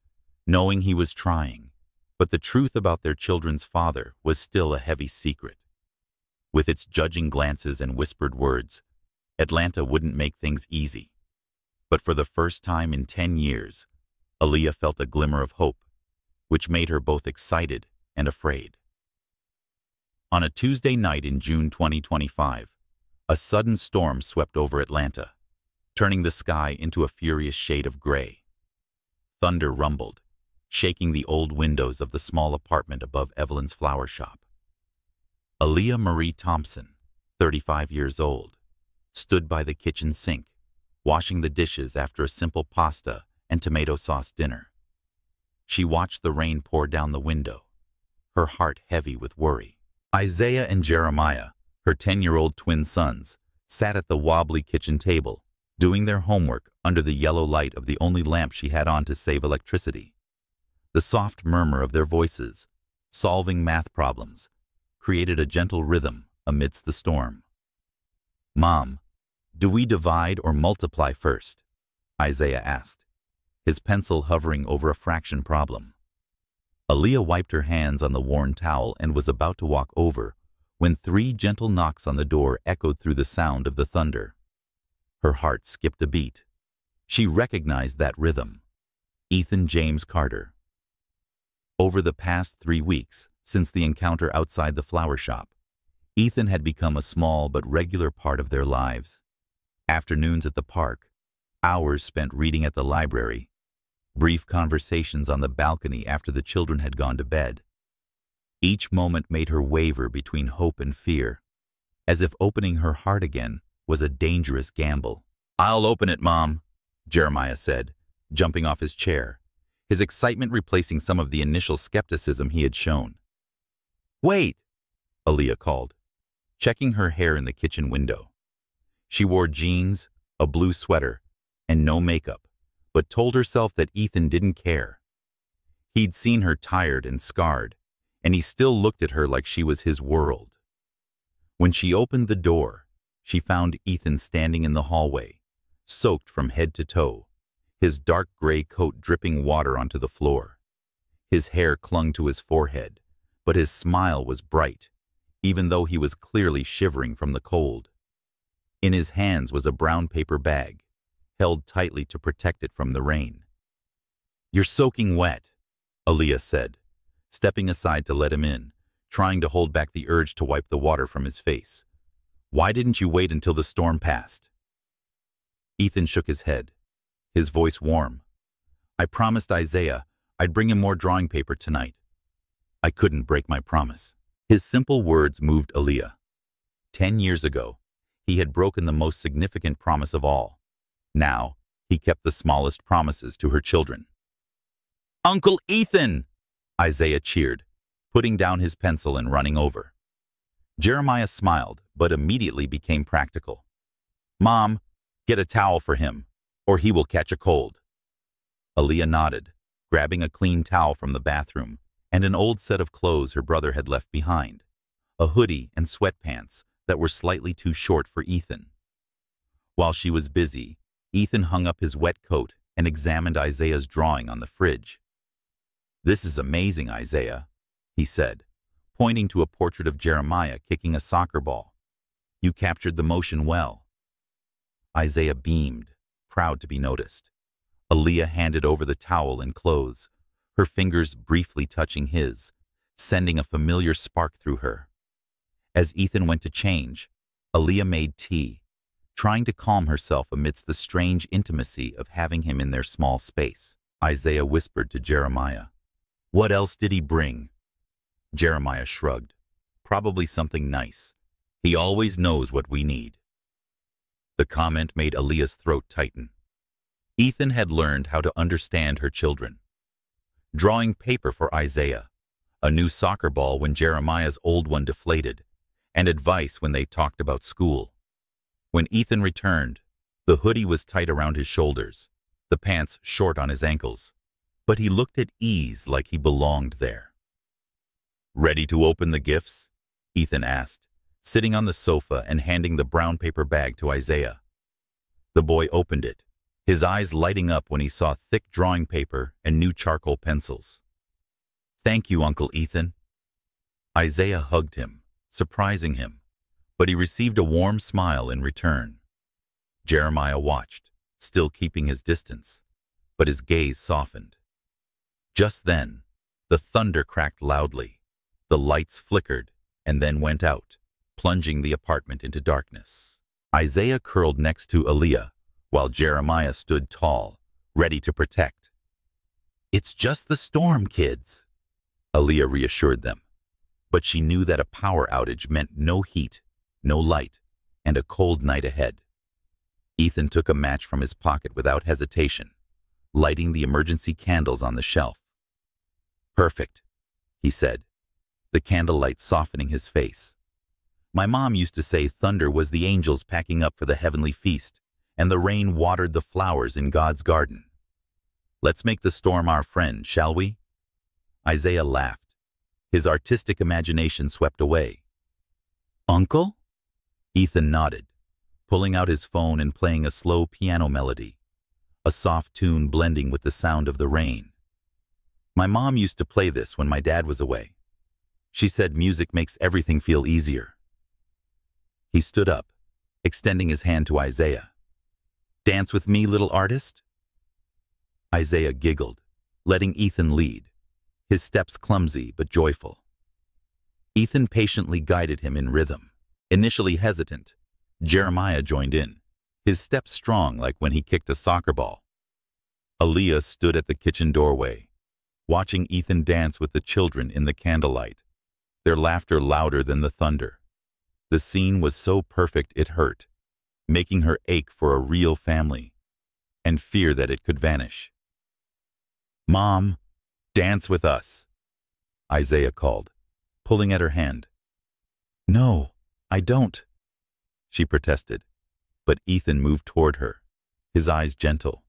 knowing he was trying, but the truth about their children's father was still a heavy secret. With its judging glances and whispered words, Atlanta wouldn't make things easy. But for the first time in 10 years, Aaliyah felt a glimmer of hope, which made her both excited and afraid. On a Tuesday night in June 2025, a sudden storm swept over Atlanta, turning the sky into a furious shade of gray. Thunder rumbled, shaking the old windows of the small apartment above Evelyn's flower shop. Aaliyah Marie Thompson, 35 years old, stood by the kitchen sink, washing the dishes after a simple pasta and tomato sauce dinner. She watched the rain pour down the window, her heart heavy with worry. Isaiah and Jeremiah, her 10-year-old twin sons, sat at the wobbly kitchen table, doing their homework under the yellow light of the only lamp she had on to save electricity. The soft murmur of their voices, solving math problems, created a gentle rhythm amidst the storm. "Mom, do we divide or multiply first?" Isaiah asked, his pencil hovering over a fraction problem. Aaliyah wiped her hands on the worn towel and was about to walk over when 3 gentle knocks on the door echoed through the sound of the thunder. Her heart skipped a beat. She recognized that rhythm. Ethan James Carter. Over the past 3 weeks, since the encounter outside the flower shop, Ethan had become a small but regular part of their lives. Afternoons at the park, hours spent reading at the library, brief conversations on the balcony after the children had gone to bed. Each moment made her waver between hope and fear, as if opening her heart again was a dangerous gamble. "I'll open it, Mom," Jeremiah said, jumping off his chair, his excitement replacing some of the initial skepticism he had shown. "Wait," Aaliyah called, checking her hair in the kitchen window. She wore jeans, a blue sweater, and no makeup, but told herself that Ethan didn't care. He'd seen her tired and scarred, and he still looked at her like she was his world. When she opened the door, she found Ethan standing in the hallway, soaked from head to toe, his dark gray coat dripping water onto the floor. His hair clung to his forehead, but his smile was bright, even though he was clearly shivering from the cold. In his hands was a brown paper bag, held tightly to protect it from the rain. "You're soaking wet," Aaliyah said, stepping aside to let him in, trying to hold back the urge to wipe the water from his face. "Why didn't you wait until the storm passed?" Ethan shook his head, his voice warm. "I promised Isaiah I'd bring him more drawing paper tonight. I couldn't break my promise." His simple words moved Aaliyah. 10 years ago, he had broken the most significant promise of all. Now, he kept the smallest promises to her children. "Uncle Ethan!" Isaiah cheered, putting down his pencil and running over. Jeremiah smiled, but immediately became practical. "Mom, get a towel for him, or he will catch a cold." Aaliyah nodded, grabbing a clean towel from the bathroom and an old set of clothes her brother had left behind, a hoodie and sweatpants that were slightly too short for Ethan. While she was busy, Ethan hung up his wet coat and examined Isaiah's drawing on the fridge. "This is amazing, Isaiah. he said, pointing to a portrait of Jeremiah kicking a soccer ball. You captured the motion well. Isaiah beamed, proud to be noticed. Aaliyah handed over the towel and clothes, her fingers briefly touching his, sending a familiar spark through her. As Ethan went to change, Aaliyah made tea, trying to calm herself amidst the strange intimacy of having him in their small space. Isaiah whispered to Jeremiah, "What else did he bring?" Jeremiah shrugged. "Probably something nice. He always knows what we need." The comment made Aaliyah's throat tighten. Ethan had learned how to understand her children. Drawing paper for Isaiah, a new soccer ball when Jeremiah's old one deflated, and advice when they talked about school. When Ethan returned, the hoodie was tight around his shoulders, the pants short on his ankles, but he looked at ease like he belonged there. "Ready to open the gifts?" Ethan asked, sitting on the sofa and handing the brown paper bag to Isaiah. The boy opened it, his eyes lighting up when he saw thick drawing paper and new charcoal pencils. "Thank you, Uncle Ethan." Isaiah hugged him, surprising him, but he received a warm smile in return. Jeremiah watched, still keeping his distance, but his gaze softened. Just then, the thunder cracked loudly, the lights flickered and then went out, plunging the apartment into darkness. Isaiah curled next to Aaliyah, while Jeremiah stood tall, ready to protect. "It's just the storm, kids," Aaliyah reassured them, but she knew that a power outage meant no heat, no light, and a cold night ahead. Ethan took a match from his pocket without hesitation, lighting the emergency candles on the shelf. "Perfect," he said, the candlelight softening his face. "My mom used to say thunder was the angels packing up for the heavenly feast, and the rain watered the flowers in God's garden. Let's make the storm our friend, shall we?" Isaiah laughed. His artistic imagination swept away. "Uncle?" Ethan nodded, pulling out his phone and playing a slow piano melody, a soft tune blending with the sound of the rain. "My mom used to play this when my dad was away. She said music makes everything feel easier." He stood up, extending his hand to Isaiah. "Dance with me, little artist?" Isaiah giggled, letting Ethan lead, his steps clumsy but joyful. Ethan patiently guided him in rhythm. Initially hesitant, Jeremiah joined in, his steps strong like when he kicked a soccer ball. Aaliyah stood at the kitchen doorway, watching Ethan dance with the children in the candlelight, their laughter louder than the thunder. The scene was so perfect it hurt, making her ache for a real family and fear that it could vanish. "Mom, dance with us," Isaiah called, pulling at her hand. "No, I don't," she protested, but Ethan moved toward her, his eyes gentle.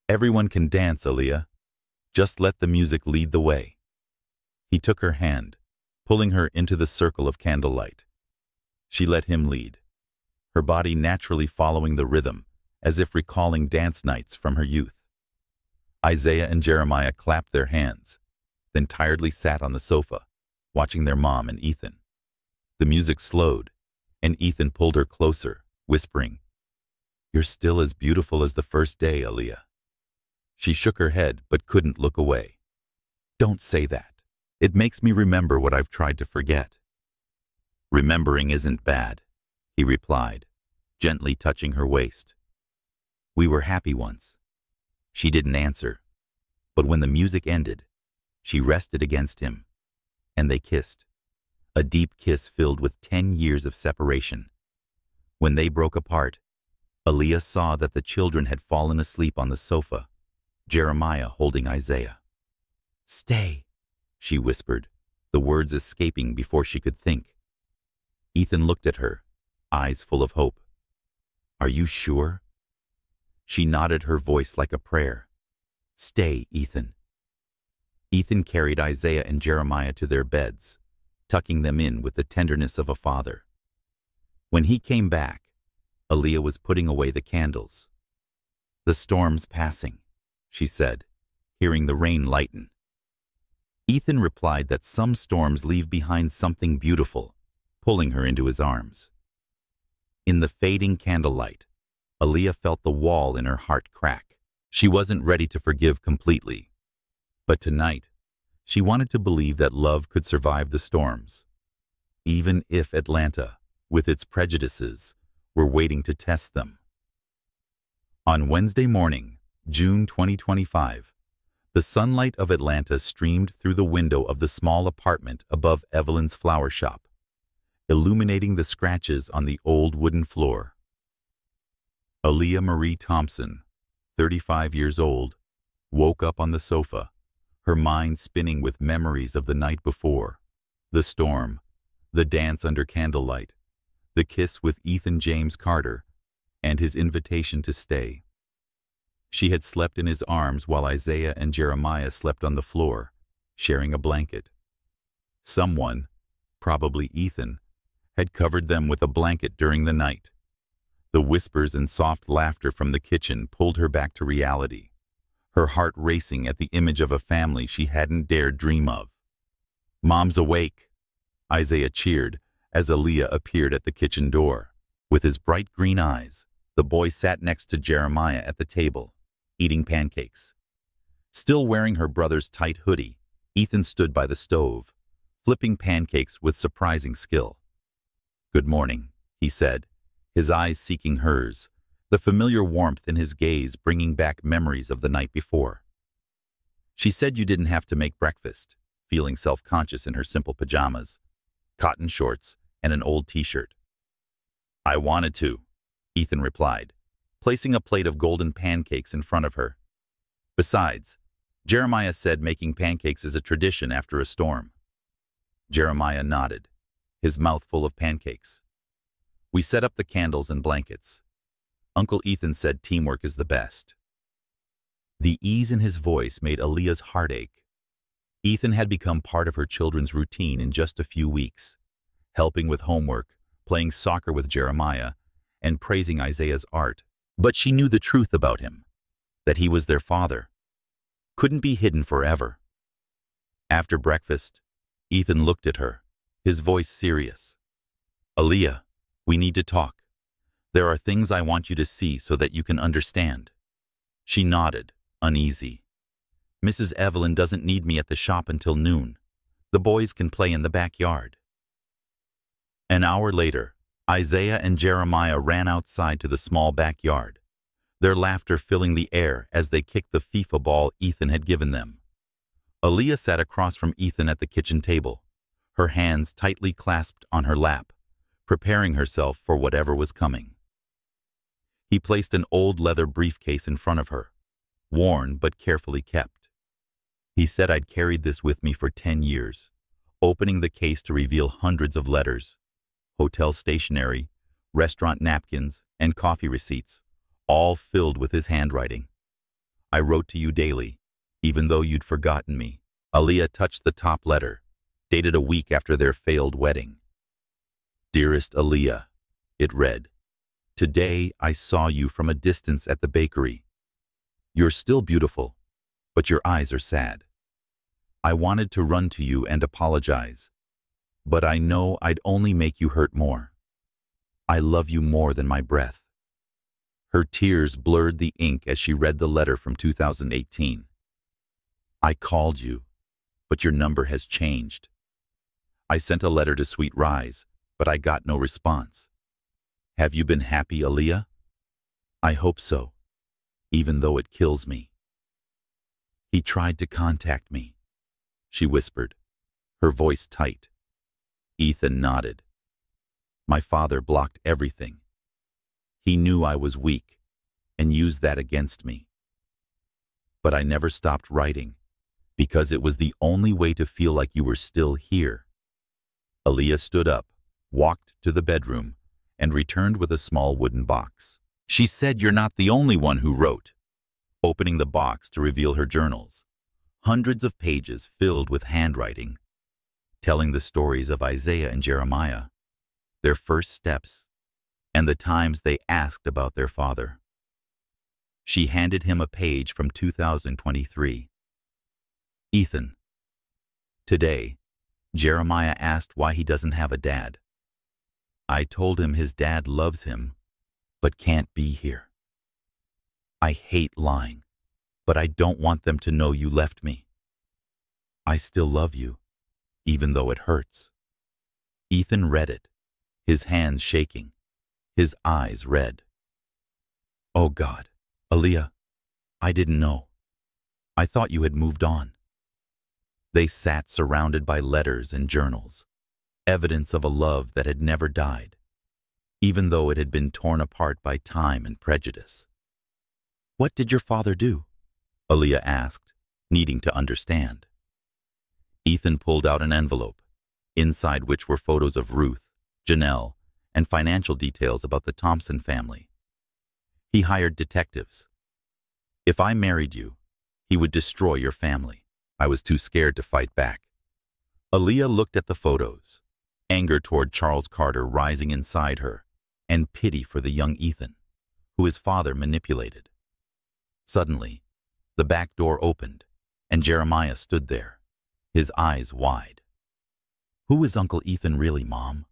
"Everyone can dance, Aaliyah. Just let the music lead the way." He took her hand, pulling her into the circle of candlelight. She let him lead, her body naturally following the rhythm, as if recalling dance nights from her youth. Isaiah and Jeremiah clapped their hands, then tiredly sat on the sofa, watching their mom and Ethan. The music slowed, and Ethan pulled her closer, whispering, "You're still as beautiful as the first day, Aaliyah." She shook her head but couldn't look away. "Don't say that. It makes me remember what I've tried to forget." "Remembering isn't bad," he replied, gently touching her waist. "We were happy once." She didn't answer, but when the music ended, she rested against him, and they kissed, a deep kiss filled with 10 years of separation. When they broke apart, Aaliyah saw that the children had fallen asleep on the sofa, Jeremiah holding Isaiah. "Stay," she whispered, the words escaping before she could think. Ethan looked at her, eyes full of hope. "Are you sure?" She nodded, her voice like a prayer. "Stay, Ethan." Ethan carried Isaiah and Jeremiah to their beds, tucking them in with the tenderness of a father. When he came back, Aaliyah was putting away the candles. "The storm's passing," she said, hearing the rain lighten. Ethan replied that some storms leave behind something beautiful, pulling her into his arms. In the fading candlelight, Aaliyah felt the wall in her heart crack. She wasn't ready to forgive completely, but tonight, she wanted to believe that love could survive the storms, even if Atlanta, with its prejudices, were waiting to test them. On Wednesday morning, June 2025, the sunlight of Atlanta streamed through the window of the small apartment above Evelyn's flower shop, illuminating the scratches on the old wooden floor. Aaliyah Marie Thompson, 35 years old, woke up on the sofa, her mind spinning with memories of the night before, the storm, the dance under candlelight, the kiss with Ethan James Carter, and his invitation to stay. She had slept in his arms while Isaiah and Jeremiah slept on the floor, sharing a blanket. Someone, probably Ethan, had covered them with a blanket during the night. The whispers and soft laughter from the kitchen pulled her back to reality, her heart racing at the image of a family she hadn't dared dream of. "Mom's awake," Isaiah cheered as Aaliyah appeared at the kitchen door. With his bright green eyes, the boy sat next to Jeremiah at the table, eating pancakes. Still wearing her brother's tight hoodie, Ethan stood by the stove, flipping pancakes with surprising skill. "Good morning," he said, his eyes seeking hers, the familiar warmth in his gaze bringing back memories of the night before. She said you didn't have to make breakfast, feeling self-conscious in her simple pajamas, cotton shorts, and an old t-shirt. "I wanted to," Ethan replied, placing a plate of golden pancakes in front of her. "Besides, Jeremiah said making pancakes is a tradition after a storm." Jeremiah nodded, his mouth full of pancakes. "We set up the candles and blankets. Uncle Ethan said teamwork is the best." The ease in his voice made Aaliyah's heart ache. Ethan had become part of her children's routine in just a few weeks, helping with homework, playing soccer with Jeremiah, and praising Isaiah's art. But she knew the truth about him, that he was their father. Couldn't be hidden forever. After breakfast, Ethan looked at her, his voice serious. "Aaliyah, we need to talk. There are things I want you to see so that you can understand." She nodded, uneasy. "Mrs. Evelyn doesn't need me at the shop until noon. The boys can play in the backyard." An hour later, Isaiah and Jeremiah ran outside to the small backyard, their laughter filling the air as they kicked the FIFA ball Ethan had given them. Aaliyah sat across from Ethan at the kitchen table, her hands tightly clasped on her lap, preparing herself for whatever was coming. He placed an old leather briefcase in front of her, worn but carefully kept. He said, "I'd carried this with me for 10 years, opening the case to reveal hundreds of letters, hotel stationery, restaurant napkins, and coffee receipts, all filled with his handwriting. I wrote to you daily, even though you'd forgotten me." Aaliyah touched the top letter, dated a week after their failed wedding. "Dearest Aaliyah," it read, "today I saw you from a distance at the bakery. You're still beautiful, but your eyes are sad. I wanted to run to you and apologize, but I know I'd only make you hurt more. I love you more than my breath." Her tears blurred the ink as she read the letter from 2018. "I called you, but your number has changed. I sent a letter to Sweet Rise, but I got no response. Have you been happy, Aaliyah? I hope so, even though it kills me." "He tried to contact me," she whispered, her voice tight. Ethan nodded. "My father blocked everything. He knew I was weak and used that against me. But I never stopped writing because it was the only way to feel like you were still here." Aaliyah stood up, walked to the bedroom, and returned with a small wooden box. She said, "You're not the only one who wrote," opening the box to reveal her journals, hundreds of pages filled with handwriting, telling the stories of Isaiah and Jeremiah, their first steps, and the times they asked about their father. She handed him a page from 2023. "Ethan, Today, Jeremiah asked why he doesn't have a dad. I told him his dad loves him, but can't be here. I hate lying, but I don't want them to know you left me. I still love you, even though it hurts. Ethan read it, his hands shaking, his eyes red. Oh God, Aaliyah, I didn't know. I thought you had moved on. They sat surrounded by letters and journals, evidence of a love that had never died, even though it had been torn apart by time and prejudice. What did your father do? Aaliyah asked, needing to understand. Ethan pulled out an envelope, inside which were photos of Ruth, Janelle, and financial details about the Thompson family. He hired detectives. If I married you, he would destroy your family. I was too scared to fight back. Aaliyah looked at the photos, anger toward Charles Carter rising inside her, and pity for the young Ethan, who his father manipulated. Suddenly, the back door opened, and Jeremiah stood there, his eyes wide. Who is Uncle Ethan really, Mom?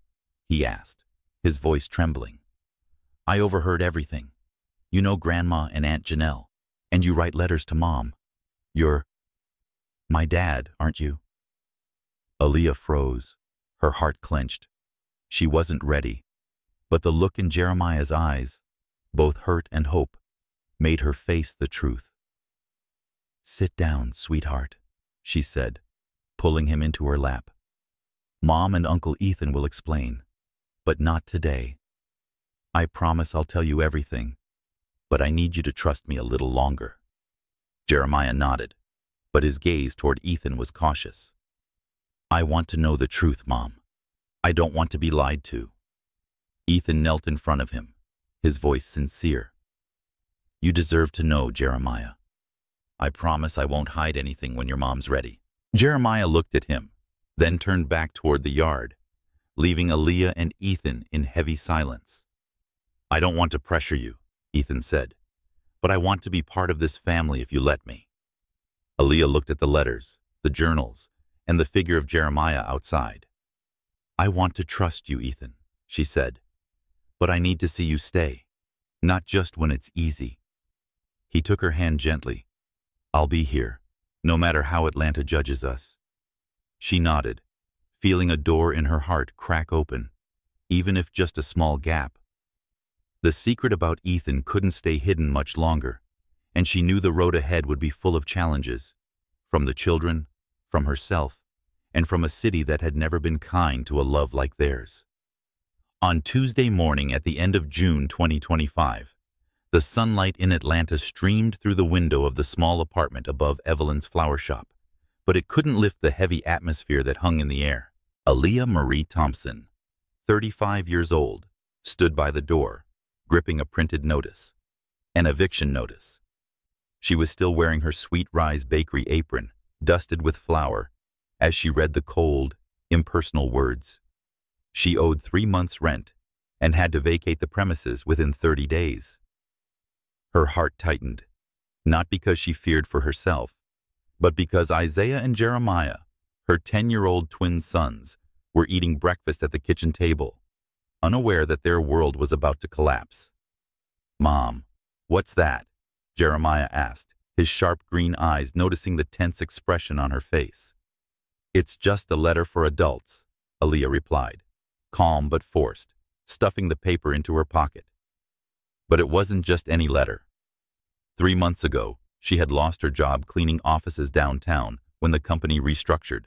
He asked, his voice trembling. I overheard everything. You know Grandma and Aunt Janelle, and you write letters to Mom. You're my dad, aren't you? Aaliyah froze, her heart clenched. She wasn't ready, but the look in Jeremiah's eyes, both hurt and hope, made her face the truth. Sit down, sweetheart, she said, pulling him into her lap. Mom and Uncle Ethan will explain, but not today. I promise I'll tell you everything, but I need you to trust me a little longer. Jeremiah nodded, but his gaze toward Ethan was cautious. I want to know the truth, Mom. I don't want to be lied to. Ethan knelt in front of him, his voice sincere. You deserve to know, Jeremiah. I promise I won't hide anything when your mom's ready. Jeremiah looked at him, then turned back toward the yard, leaving Aaliyah and Ethan in heavy silence. I don't want to pressure you, Ethan said, but I want to be part of this family if you let me. Aaliyah looked at the letters, the journals, and the figure of Jeremiah outside. I want to trust you, Ethan, she said, but I need to see you stay, not just when it's easy. He took her hand gently. I'll be here, no matter how Atlanta judges us. She nodded, feeling a door in her heart crack open, even if just a small gap. The secret about Ethan couldn't stay hidden much longer, and she knew the road ahead would be full of challenges, from the children, from herself, and from a city that had never been kind to a love like theirs. On Tuesday morning at the end of June 2025, the sunlight in Atlanta streamed through the window of the small apartment above Evelyn's flower shop, but it couldn't lift the heavy atmosphere that hung in the air. Aaliyah Marie Thompson, 35 years old, stood by the door, gripping a printed notice, an eviction notice. She was still wearing her Sweet Rise Bakery apron, dusted with flour, as she read the cold, impersonal words. She owed 3 months' rent and had to vacate the premises within 30 days. Her heart tightened, not because she feared for herself, but because Isaiah and Jeremiah, her 10-year-old twin sons, were eating breakfast at the kitchen table, unaware that their world was about to collapse. Mom, what's that? Jeremiah asked, his sharp green eyes noticing the tense expression on her face. It's just a letter for adults, Aaliyah replied, calm but forced, stuffing the paper into her pocket. But it wasn't just any letter. 3 months ago, she had lost her job cleaning offices downtown when the company restructured.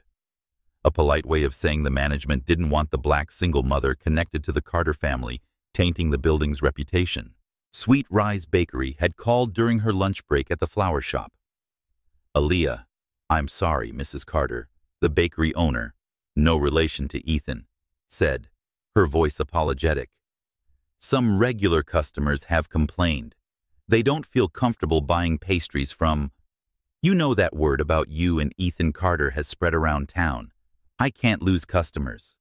A polite way of saying the management didn't want the black single mother connected to the Carter family tainting the building's reputation. Sweet Rise Bakery had called during her lunch break at the flower shop. Aaliyah, I'm sorry, Mrs. Carter, the bakery owner, no relation to Ethan, said, her voice apologetic. Some regular customers have complained. They don't feel comfortable buying pastries from... You know that word about you and Ethan Carter has spread around town. I can't lose customers.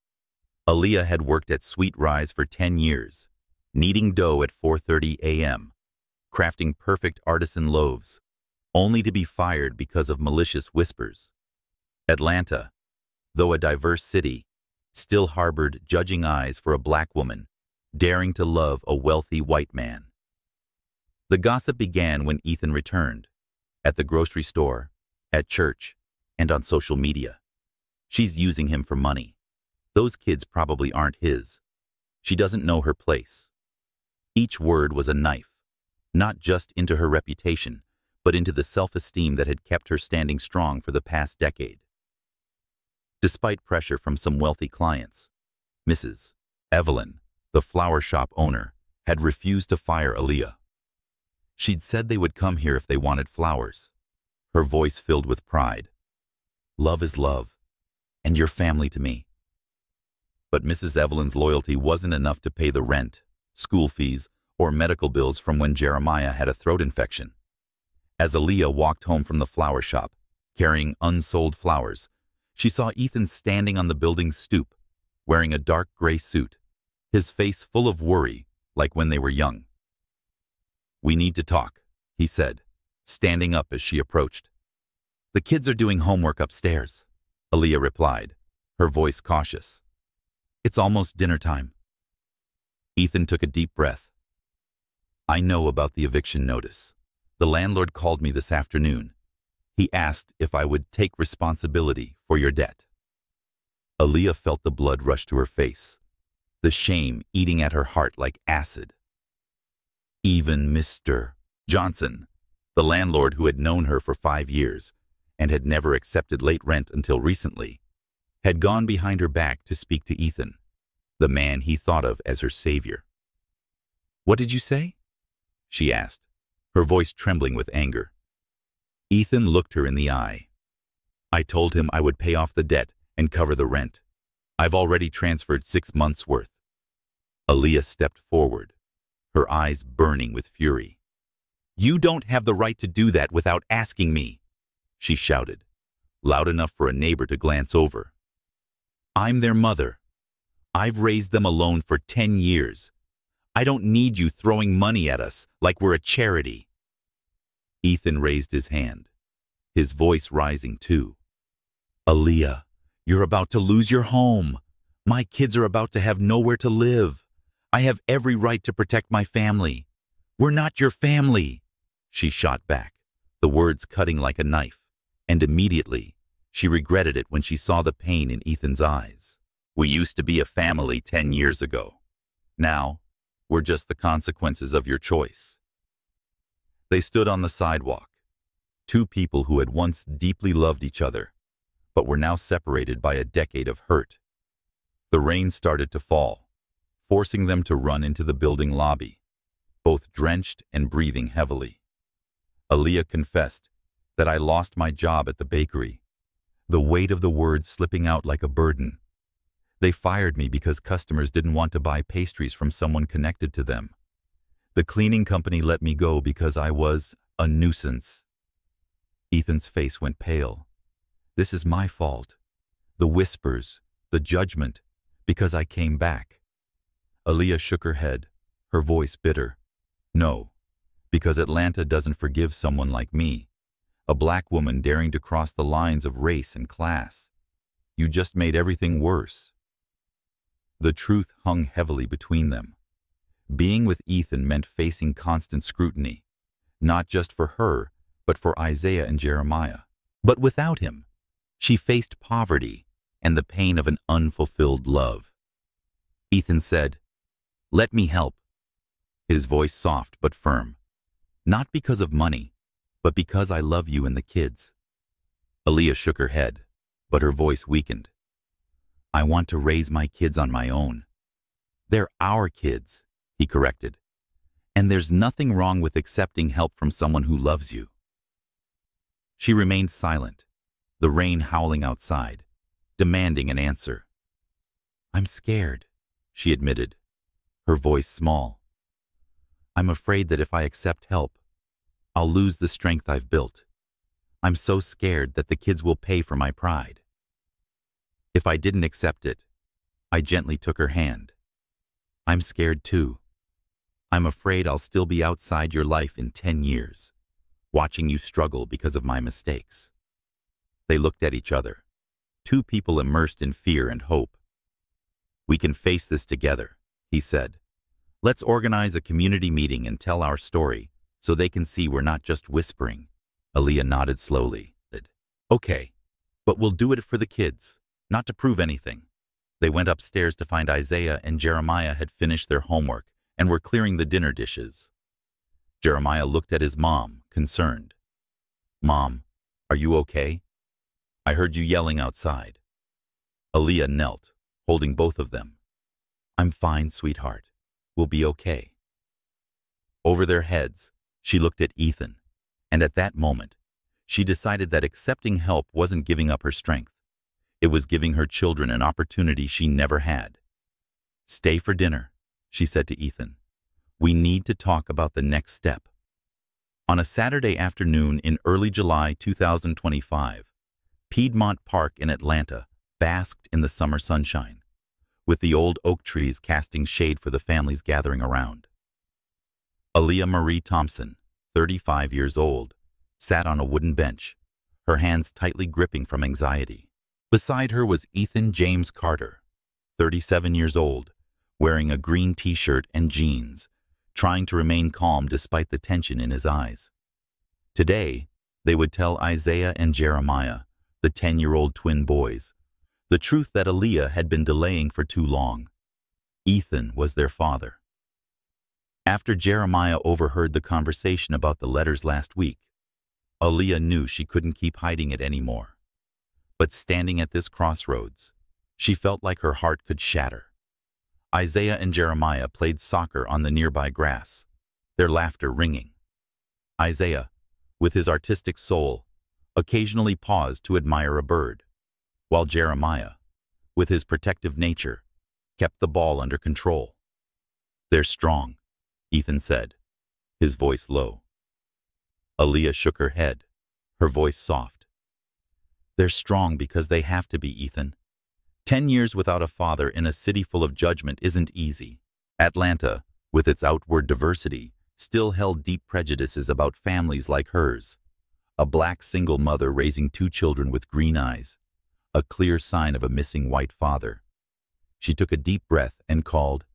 Aaliyah had worked at Sweet Rise for 10 years, kneading dough at 4:30 a.m., crafting perfect artisan loaves, only to be fired because of malicious whispers. Atlanta, though a diverse city, still harbored judging eyes for a black woman daring to love a wealthy white man. The gossip began when Ethan returned, at the grocery store, at church, and on social media. She's using him for money. Those kids probably aren't his. She doesn't know her place. Each word was a knife, not just into her reputation, but into the self-esteem that had kept her standing strong for the past decade. Despite pressure from some wealthy clients, Mrs. Evelyn, the flower shop owner, had refused to fire Aaliyah. She'd said they would come here if they wanted flowers, her voice filled with pride. Love is love, and you're family to me. But Mrs. Evelyn's loyalty wasn't enough to pay the rent, school fees, or medical bills from when Jeremiah had a throat infection. As Aaliyah walked home from the flower shop, carrying unsold flowers, she saw Ethan standing on the building's stoop, wearing a dark gray suit, his face full of worry, like when they were young. "We need to talk," he said, standing up as she approached. "The kids are doing homework upstairs," Aaliyah replied, her voice cautious. "It's almost dinner time." Ethan took a deep breath. "I know about the eviction notice. The landlord called me this afternoon. He asked if I would take responsibility for your debt." Aaliyah felt the blood rush to her face, the shame eating at her heart like acid. Even Mr. Johnson, the landlord who had known her for 5 years and had never accepted late rent until recently, had gone behind her back to speak to Ethan, the man he thought of as her savior. "What did you say?" she asked, her voice trembling with anger. Ethan looked her in the eye. "I told him I would pay off the debt and cover the rent. I've already transferred 6 months' worth." Aaliyah stepped forward, her eyes burning with fury. "You don't have the right to do that without asking me," she shouted, loud enough for a neighbor to glance over. "I'm their mother. I've raised them alone for 10 years. I don't need you throwing money at us like we're a charity." Ethan raised his hand, his voice rising too. "Aaliyah, you're about to lose your home. My kids are about to have nowhere to live. I have every right to protect my family. We're not your family," she shot back, the words cutting like a knife, and immediately she regretted it when she saw the pain in Ethan's eyes. "We used to be a family 10 years ago. Now, we're just the consequences of your choice." They stood on the sidewalk, two people who had once deeply loved each other, but were now separated by a decade of hurt. The rain started to fall, forcing them to run into the building lobby, both drenched and breathing heavily. Aaliyah confessed that "I lost my job at the bakery," the weight of the words slipping out like a burden. "They fired me because customers didn't want to buy pastries from someone connected to them. The cleaning company let me go because I was a nuisance." Ethan's face went pale. "This is my fault. The whispers, the judgment, because I came back." Aaliyah shook her head, her voice bitter. "No, because Atlanta doesn't forgive someone like me, a black woman daring to cross the lines of race and class. You just made everything worse." The truth hung heavily between them. Being with Ethan meant facing constant scrutiny, not just for her, but for Isaiah and Jeremiah. But without him, she faced poverty and the pain of an unfulfilled love. Ethan said, "Let me help," his voice soft but firm. "Not because of money, but because I love you and the kids." Aaliyah shook her head, but her voice weakened. "I want to raise my kids on my own." "They're our kids," he corrected. "And there's nothing wrong with accepting help from someone who loves you." She remained silent, the rain howling outside, demanding an answer. "I'm scared," she admitted, her voice small. "I'm afraid that if I accept help, I'll lose the strength I've built. I'm so scared that the kids will pay for my pride." If I didn't accept it, I gently took her hand. "I'm scared too. I'm afraid I'll still be outside your life in 10 years, watching you struggle because of my mistakes." They looked at each other, two people immersed in fear and hope. "We can face this together," he said. "Let's organize a community meeting and tell our story so they can see we're not just whispering." Aaliyah nodded slowly. "Okay, but we'll do it for the kids, not to prove anything." They went upstairs to find Isaiah and Jeremiah had finished their homework and were clearing the dinner dishes. Jeremiah looked at his mom, concerned. "Mom, are you okay? I heard you yelling outside." Aaliyah knelt, holding both of them. "I'm fine, sweetheart. We'll be okay." Over their heads, she looked at Ethan, and at that moment, she decided that accepting help wasn't giving up her strength. It was giving her children an opportunity she never had. "Stay for dinner," she said to Ethan. "We need to talk about the next step." On a Saturday afternoon in early July 2025, Piedmont Park in Atlanta basked in the summer sunshine, with the old oak trees casting shade for the families gathering around. Aaliyah Marie Thompson, 35 years old, sat on a wooden bench, her hands tightly gripping from anxiety. Beside her was Ethan James Carter, 37 years old, wearing a green t-shirt and jeans, trying to remain calm despite the tension in his eyes. Today, they would tell Isaiah and Jeremiah, the 10-year-old twin boys, the truth that Aaliyah had been delaying for too long. Ethan was their father. After Jeremiah overheard the conversation about the letters last week, Aaliyah knew she couldn't keep hiding it anymore. But standing at this crossroads, she felt like her heart could shatter. Isaiah and Jeremiah played soccer on the nearby grass, their laughter ringing. Isaiah, with his artistic soul, occasionally paused to admire a bird, while Jeremiah, with his protective nature, kept the ball under control. "They're strong," Ethan said, his voice low. Aaliyah shook her head, her voice soft. "They're strong because they have to be, Ethan. 10 years without a father in a city full of judgment isn't easy. Atlanta, with its outward diversity, still held deep prejudices about families like hers. A black single mother raising 2 children with green eyes, a clear sign of a missing white father. She took a deep breath and called,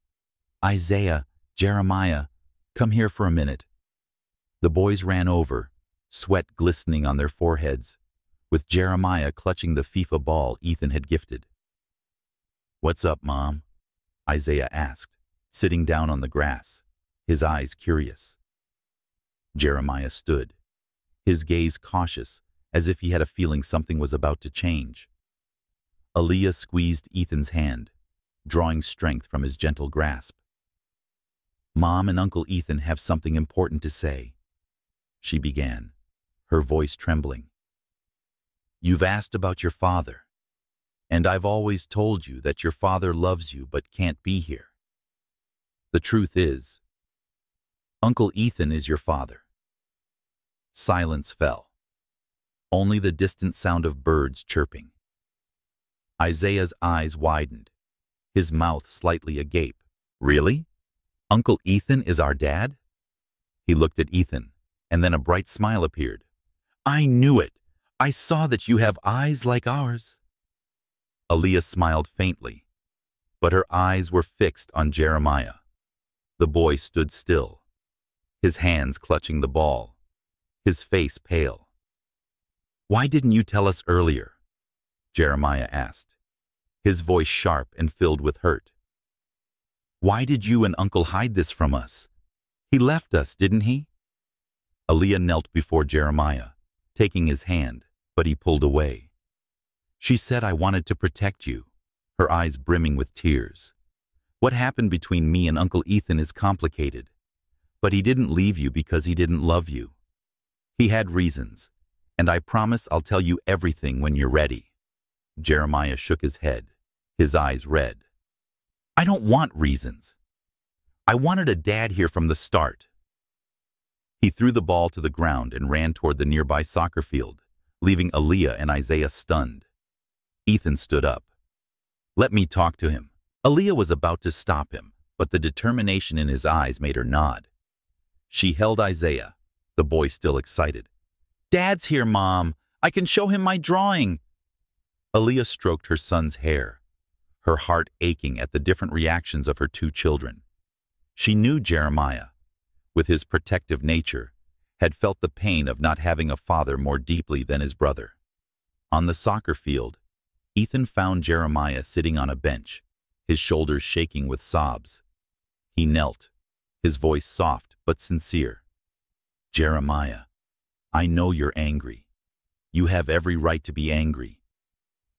"Isaiah, Jeremiah, come here for a minute." The boys ran over, sweat glistening on their foreheads, with Jeremiah clutching the FIFA ball Ethan had gifted. "What's up, Mom?" Isaiah asked, sitting down on the grass, his eyes curious. Jeremiah stood, his gaze cautious, as if he had a feeling something was about to change. Aaliyah squeezed Ethan's hand, drawing strength from his gentle grasp. "Mom and Uncle Ethan have something important to say," she began, her voice trembling. "You've asked about your father, and I've always told you that your father loves you but can't be here. The truth is, Uncle Ethan is your father." Silence fell, only the distant sound of birds chirping. Isaiah's eyes widened, his mouth slightly agape. "Really? Uncle Ethan is our dad?" He looked at Ethan, and then a bright smile appeared. "I knew it! I saw that you have eyes like ours." Aaliyah smiled faintly, but her eyes were fixed on Jeremiah. The boy stood still, his hands clutching the ball, his face pale. "Why didn't you tell us earlier?" Jeremiah asked, his voice sharp and filled with hurt. "Why did you and Uncle hide this from us? He left us, didn't he?" Aaliyah knelt before Jeremiah, taking his hand, but he pulled away. "She said I wanted to protect you," her eyes brimming with tears. "What happened between me and Uncle Ethan is complicated, but he didn't leave you because he didn't love you. He had reasons, and I promise I'll tell you everything when you're ready." Jeremiah shook his head, his eyes red. "I don't want reasons. I wanted a dad here from the start." He threw the ball to the ground and ran toward the nearby soccer field, leaving Aaliyah and Isaiah stunned. Ethan stood up. "Let me talk to him." Aaliyah was about to stop him, but the determination in his eyes made her nod. She held Isaiah, the boy still excited. "Dad's here, Mom. I can show him my drawing." Aaliyah stroked her son's hair, her heart aching at the different reactions of her two children. She knew Jeremiah, with his protective nature, had felt the pain of not having a father more deeply than his brother. On the soccer field, Ethan found Jeremiah sitting on a bench, his shoulders shaking with sobs. He knelt, his voice soft but sincere. "Jeremiah, I know you're angry. You have every right to be angry.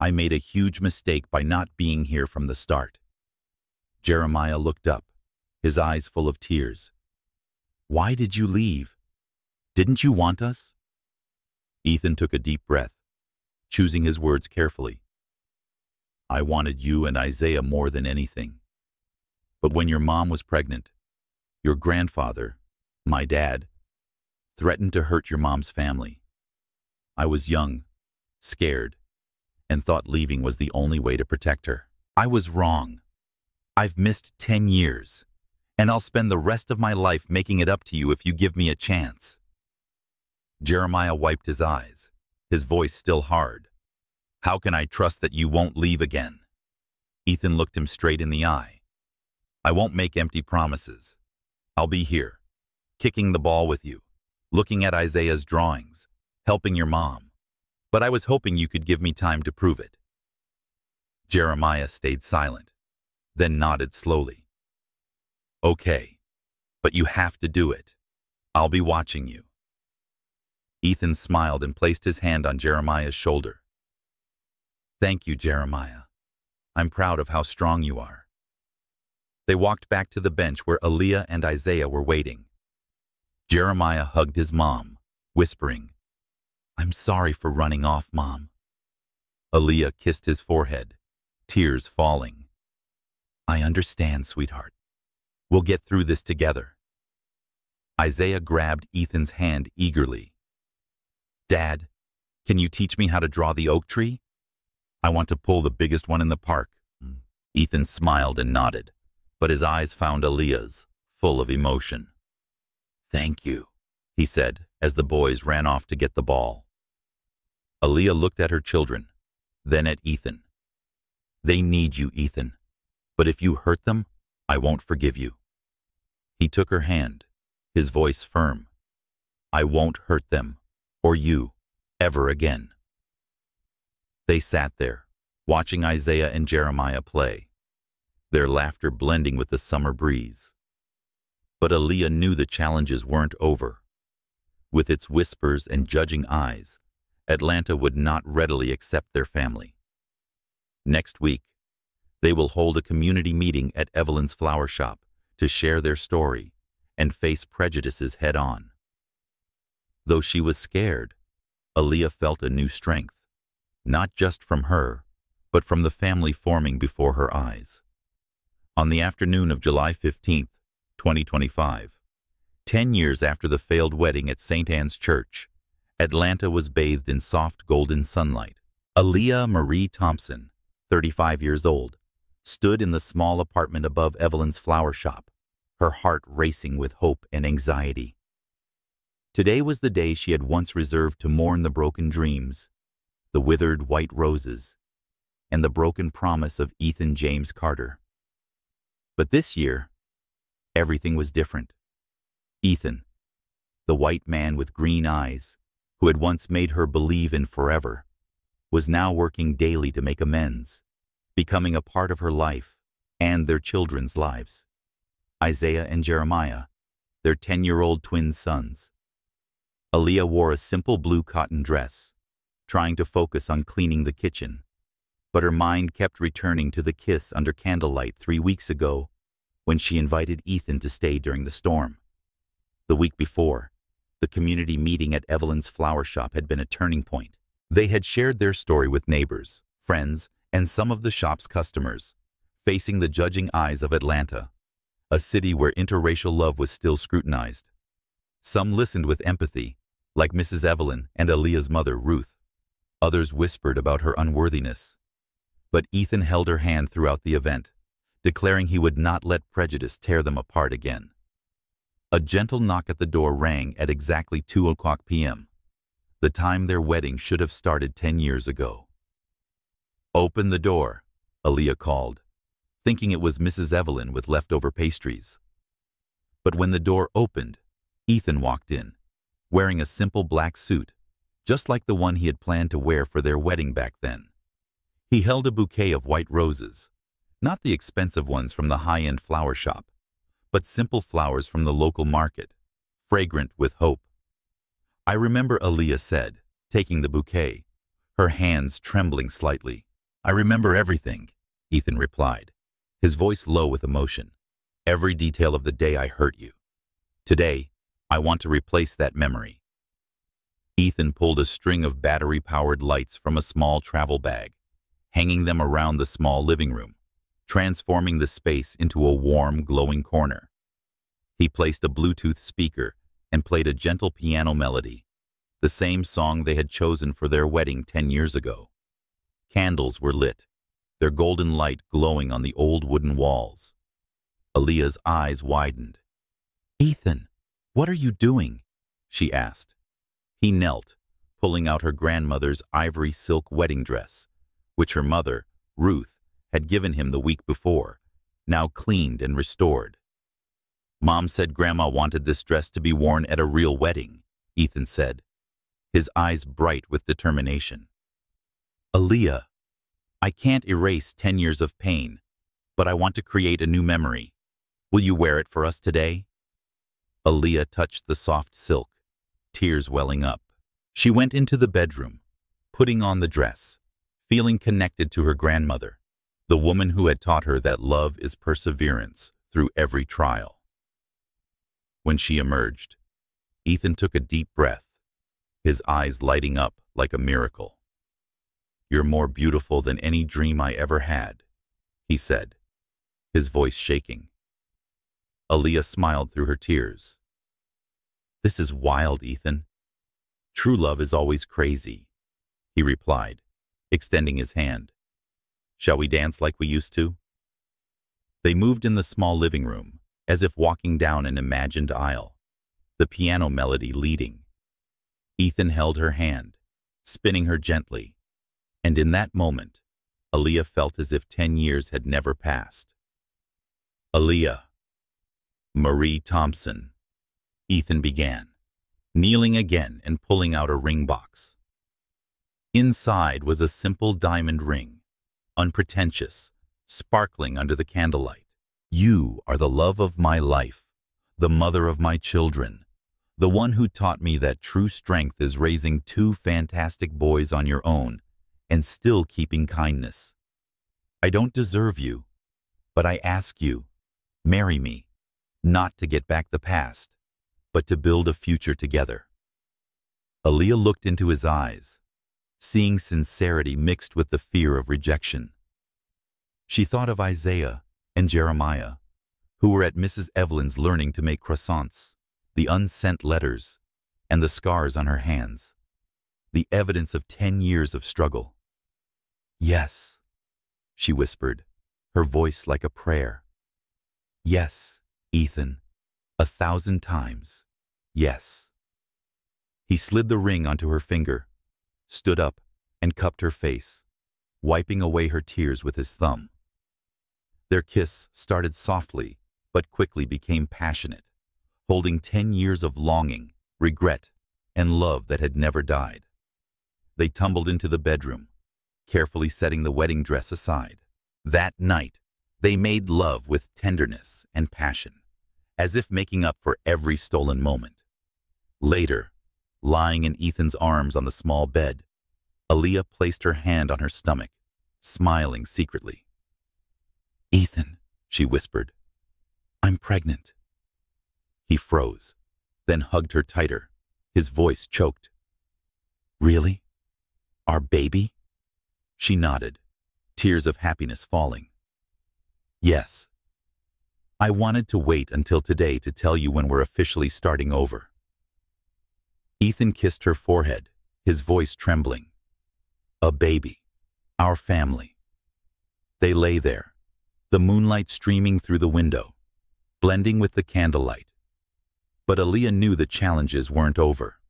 I made a huge mistake by not being here from the start." Jeremiah looked up, his eyes full of tears. "Why did you leave? Didn't you want us?" Ethan took a deep breath, choosing his words carefully. "I wanted you and Isaiah more than anything. But when your mom was pregnant, your grandfather, my dad, threatened to hurt your mom's family. I was young, scared, and thought leaving was the only way to protect her. I was wrong. I've missed 10 years, and I'll spend the rest of my life making it up to you if you give me a chance." Jeremiah wiped his eyes, his voice still hard. "How can I trust that you won't leave again?" Ethan looked him straight in the eye. "I won't make empty promises. I'll be here, kicking the ball with you, looking at Isaiah's drawings, helping your mom. But I was hoping you could give me time to prove it." Jeremiah stayed silent, then nodded slowly. "Okay, but you have to do it. I'll be watching you." Ethan smiled and placed his hand on Jeremiah's shoulder. "Thank you, Jeremiah. I'm proud of how strong you are." They walked back to the bench where Aaliyah and Isaiah were waiting. Jeremiah hugged his mom, whispering, "I'm sorry for running off, Mom." Aaliyah kissed his forehead, tears falling. "I understand, sweetheart. We'll get through this together." Isaiah grabbed Ethan's hand eagerly. "Dad, can you teach me how to draw the oak tree? I want to pull the biggest one in the park." Ethan smiled and nodded, but his eyes found Aaliyah's, full of emotion. "Thank you," he said as the boys ran off to get the ball. Aaliyah looked at her children, then at Ethan. "They need you, Ethan, but if you hurt them, I won't forgive you." He took her hand, his voice firm. "I won't hurt them, or you, ever again." They sat there, watching Isaiah and Jeremiah play, their laughter blending with the summer breeze. But Aaliyah knew the challenges weren't over. With its whispers and judging eyes, Atlanta would not readily accept their family. Next week, they will hold a community meeting at Evelyn's flower shop to share their story and face prejudices head-on. Though she was scared, Aaliyah felt a new strength, not just from her, but from the family forming before her eyes. On the afternoon of July 15th, 2025, 10 years after the failed wedding at St. Anne's Church, Atlanta was bathed in soft golden sunlight. Aaliyah Marie Thompson, 35 years old, stood in the small apartment above Evelyn's flower shop, her heart racing with hope and anxiety. Today was the day she had once reserved to mourn the broken dreams, the withered white roses, and the broken promise of Ethan James Carter. But this year, everything was different. Ethan, the white man with green eyes, who had once made her believe in forever, was now working daily to make amends, becoming a part of her life and their children's lives. Isaiah and Jeremiah, their 10-year-old twin sons. Aaliyah wore a simple blue cotton dress, trying to focus on cleaning the kitchen, but her mind kept returning to the kiss under candlelight 3 weeks ago when she invited Ethan to stay during the storm. The week before, the community meeting at Evelyn's flower shop had been a turning point. They had shared their story with neighbors, friends, and some of the shop's customers, facing the judging eyes of Atlanta, a city where interracial love was still scrutinized. Some listened with empathy, like Mrs. Evelyn and Aaliyah's mother, Ruth. Others whispered about her unworthiness. But Ethan held her hand throughout the event, declaring he would not let prejudice tear them apart again. A gentle knock at the door rang at exactly 2:00 p.m., the time their wedding should have started 10 years ago. "Open the door," Aaliyah called, thinking it was Mrs. Evelyn with leftover pastries. But when the door opened, Ethan walked in, wearing a simple black suit, just like the one he had planned to wear for their wedding back then. He held a bouquet of white roses, not the expensive ones from the high-end flower shop, but simple flowers from the local market, fragrant with hope. "I remember," Aaliyah said, taking the bouquet, her hands trembling slightly. "I remember everything," Ethan replied, his voice low with emotion. "Every detail of the day I hurt you. Today, I want to replace that memory." Ethan pulled a string of battery-powered lights from a small travel bag, hanging them around the small living room, transforming the space into a warm, glowing corner. He placed a Bluetooth speaker and played a gentle piano melody, the same song they had chosen for their wedding 10 years ago. Candles were lit, their golden light glowing on the old wooden walls. Aaliyah's eyes widened. "Ethan, what are you doing?" she asked. He knelt, pulling out her grandmother's ivory silk wedding dress, which her mother, Ruth, had given him the week before, now cleaned and restored. "Mom said Grandma wanted this dress to be worn at a real wedding," Ethan said, his eyes bright with determination. "Aaliyah, I can't erase 10 years of pain, but I want to create a new memory. Will you wear it for us today?" Aaliyah touched the soft silk, tears welling up. She went into the bedroom, putting on the dress, feeling connected to her grandmother, the woman who had taught her that love is perseverance through every trial. When she emerged, Ethan took a deep breath, his eyes lighting up like a miracle. "You're more beautiful than any dream I ever had," he said, his voice shaking. Aaliyah smiled through her tears. "This is wild, Ethan. True love is always crazy," he replied, extending his hand. "Shall we dance like we used to?" They moved in the small living room, as if walking down an imagined aisle, the piano melody leading. Ethan held her hand, spinning her gently, and in that moment, Aaliyah felt as if 10 years had never passed. "Aaliyah." "Marie Thompson," Ethan began, kneeling again and pulling out a ring box. Inside was a simple diamond ring, unpretentious, sparkling under the candlelight. "You are the love of my life, the mother of my children, the one who taught me that true strength is raising 2 fantastic boys on your own and still keeping kindness. I don't deserve you, but I ask you, marry me, not to get back the past, but to build a future together." Aaliyah looked into his eyes, seeing sincerity mixed with the fear of rejection. She thought of Isaiah and Jeremiah, who were at Mrs. Evelyn's learning to make croissants, the unsent letters, and the scars on her hands, the evidence of 10 years of struggle. "Yes," she whispered, her voice like a prayer. "Yes, Ethan, 1,000 times, yes." He slid the ring onto her finger, stood up, and cupped her face, wiping away her tears with his thumb. Their kiss started softly, but quickly became passionate, holding 10 years of longing, regret, and love that had never died. They tumbled into the bedroom, carefully setting the wedding dress aside. That night, they made love with tenderness and passion, as if making up for every stolen moment. Later, lying in Ethan's arms on the small bed, Aaliyah placed her hand on her stomach, smiling secretly. "Ethan," she whispered, "I'm pregnant." He froze, then hugged her tighter, his voice choked. "Really? Our baby?" She nodded, tears of happiness falling. "Yes. I wanted to wait until today to tell you when we're officially starting over." Ethan kissed her forehead, his voice trembling. "A baby. Our family." They lay there, the moonlight streaming through the window, blending with the candlelight. But Aaliyah knew the challenges weren't over.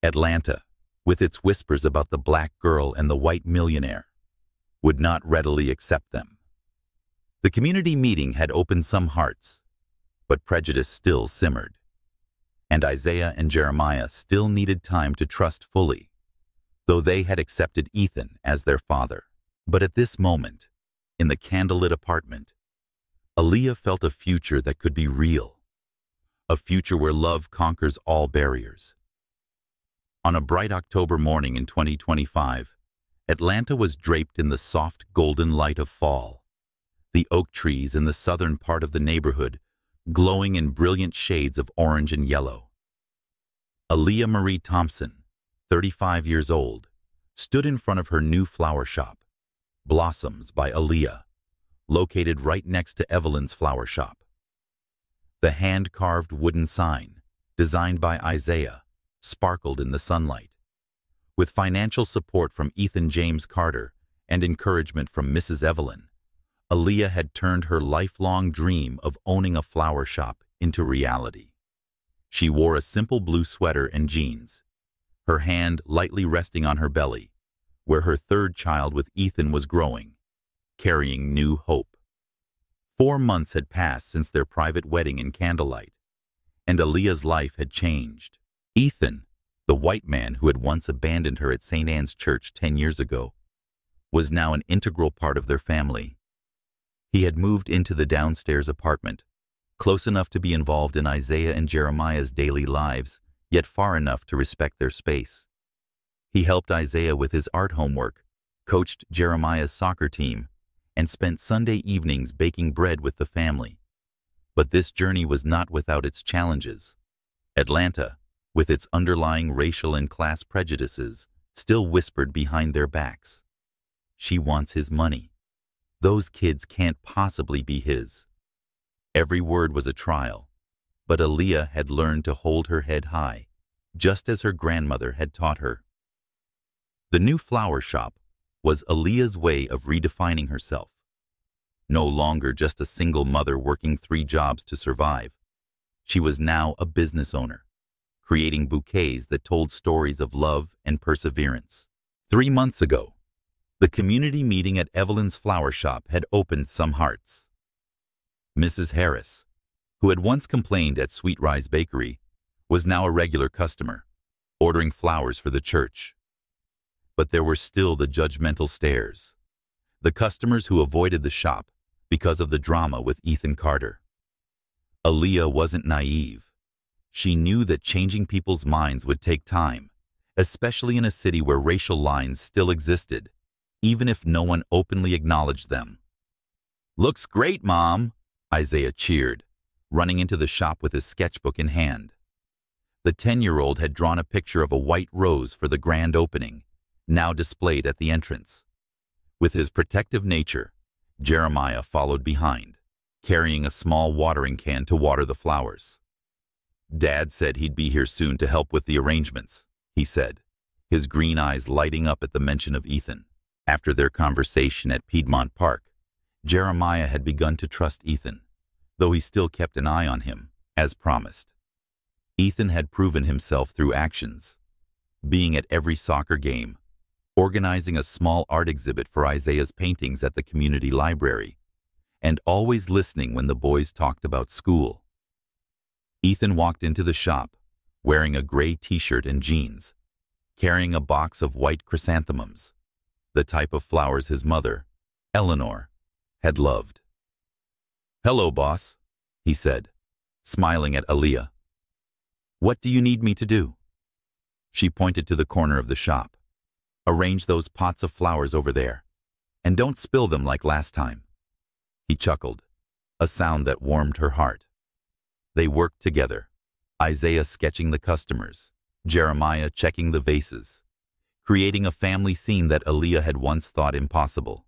Atlanta, with its whispers about the black girl and the white millionaire, would not readily accept them. The community meeting had opened some hearts, but prejudice still simmered. And Isaiah and Jeremiah still needed time to trust fully, though they had accepted Ethan as their father. But at this moment, in the candlelit apartment, Aaliyah felt a future that could be real, a future where love conquers all barriers. On a bright October morning in 2025, Atlanta was draped in the soft golden light of fall, the oak trees in the southern part of the neighborhood glowing in brilliant shades of orange and yellow. Aaliyah Marie Thompson, 35 years old, stood in front of her new flower shop, Blossoms by Aaliyah, located right next to Evelyn's flower shop. The hand-carved wooden sign, designed by Isaiah, sparkled in the sunlight. With financial support from Ethan James Carter and encouragement from Mrs. Evelyn, Aaliyah had turned her lifelong dream of owning a flower shop into reality. She wore a simple blue sweater and jeans, her hand lightly resting on her belly, where her third child with Ethan was growing, carrying new hope. 4 months had passed since their private wedding in candlelight, and Aaliyah's life had changed. Ethan, the white man who had once abandoned her at St. Anne's Church 10 years ago, was now an integral part of their family. He had moved into the downstairs apartment, close enough to be involved in Isaiah and Jeremiah's daily lives, yet far enough to respect their space. He helped Isaiah with his art homework, coached Jeremiah's soccer team, and spent Sunday evenings baking bread with the family. But this journey was not without its challenges. Atlanta, with its underlying racial and class prejudices, still whispered behind their backs. She wants his money. Those kids can't possibly be his. Every word was a trial, but Aaliyah had learned to hold her head high, just as her grandmother had taught her. The new flower shop was Aaliyah's way of redefining herself. No longer just a single mother working 3 jobs to survive. She was now a business owner, creating bouquets that told stories of love and perseverance. 3 months ago, the community meeting at Evelyn's flower shop had opened some hearts. Mrs. Harris, who had once complained at Sweet Rise Bakery, was now a regular customer, ordering flowers for the church. But there were still the judgmental stares, the customers who avoided the shop because of the drama with Ethan Carter. Aaliyah wasn't naive. She knew that changing people's minds would take time, especially in a city where racial lines still existed, even if no one openly acknowledged them. "Looks great, Mom," Isaiah cheered, running into the shop with his sketchbook in hand. The 10-year-old had drawn a picture of a white rose for the grand opening, now displayed at the entrance. With his protective nature, Jeremiah followed behind, carrying a small watering can to water the flowers. "Dad said he'd be here soon to help with the arrangements," he said, his green eyes lighting up at the mention of Ethan. After their conversation at Piedmont Park, Jeremiah had begun to trust Ethan, though he still kept an eye on him, as promised. Ethan had proven himself through actions, being at every soccer game, organizing a small art exhibit for Isaiah's paintings at the community library, and always listening when the boys talked about school. Ethan walked into the shop, wearing a gray t-shirt and jeans, carrying a box of white chrysanthemums, the type of flowers his mother, Eleanor, had loved. "Hello, boss," he said, smiling at Aaliyah. "What do you need me to do?" She pointed to the corner of the shop. "Arrange those pots of flowers over there, and don't spill them like last time." He chuckled, a sound that warmed her heart. They worked together, Isaiah sketching the customers, Jeremiah checking the vases, creating a family scene that Aaliyah had once thought impossible.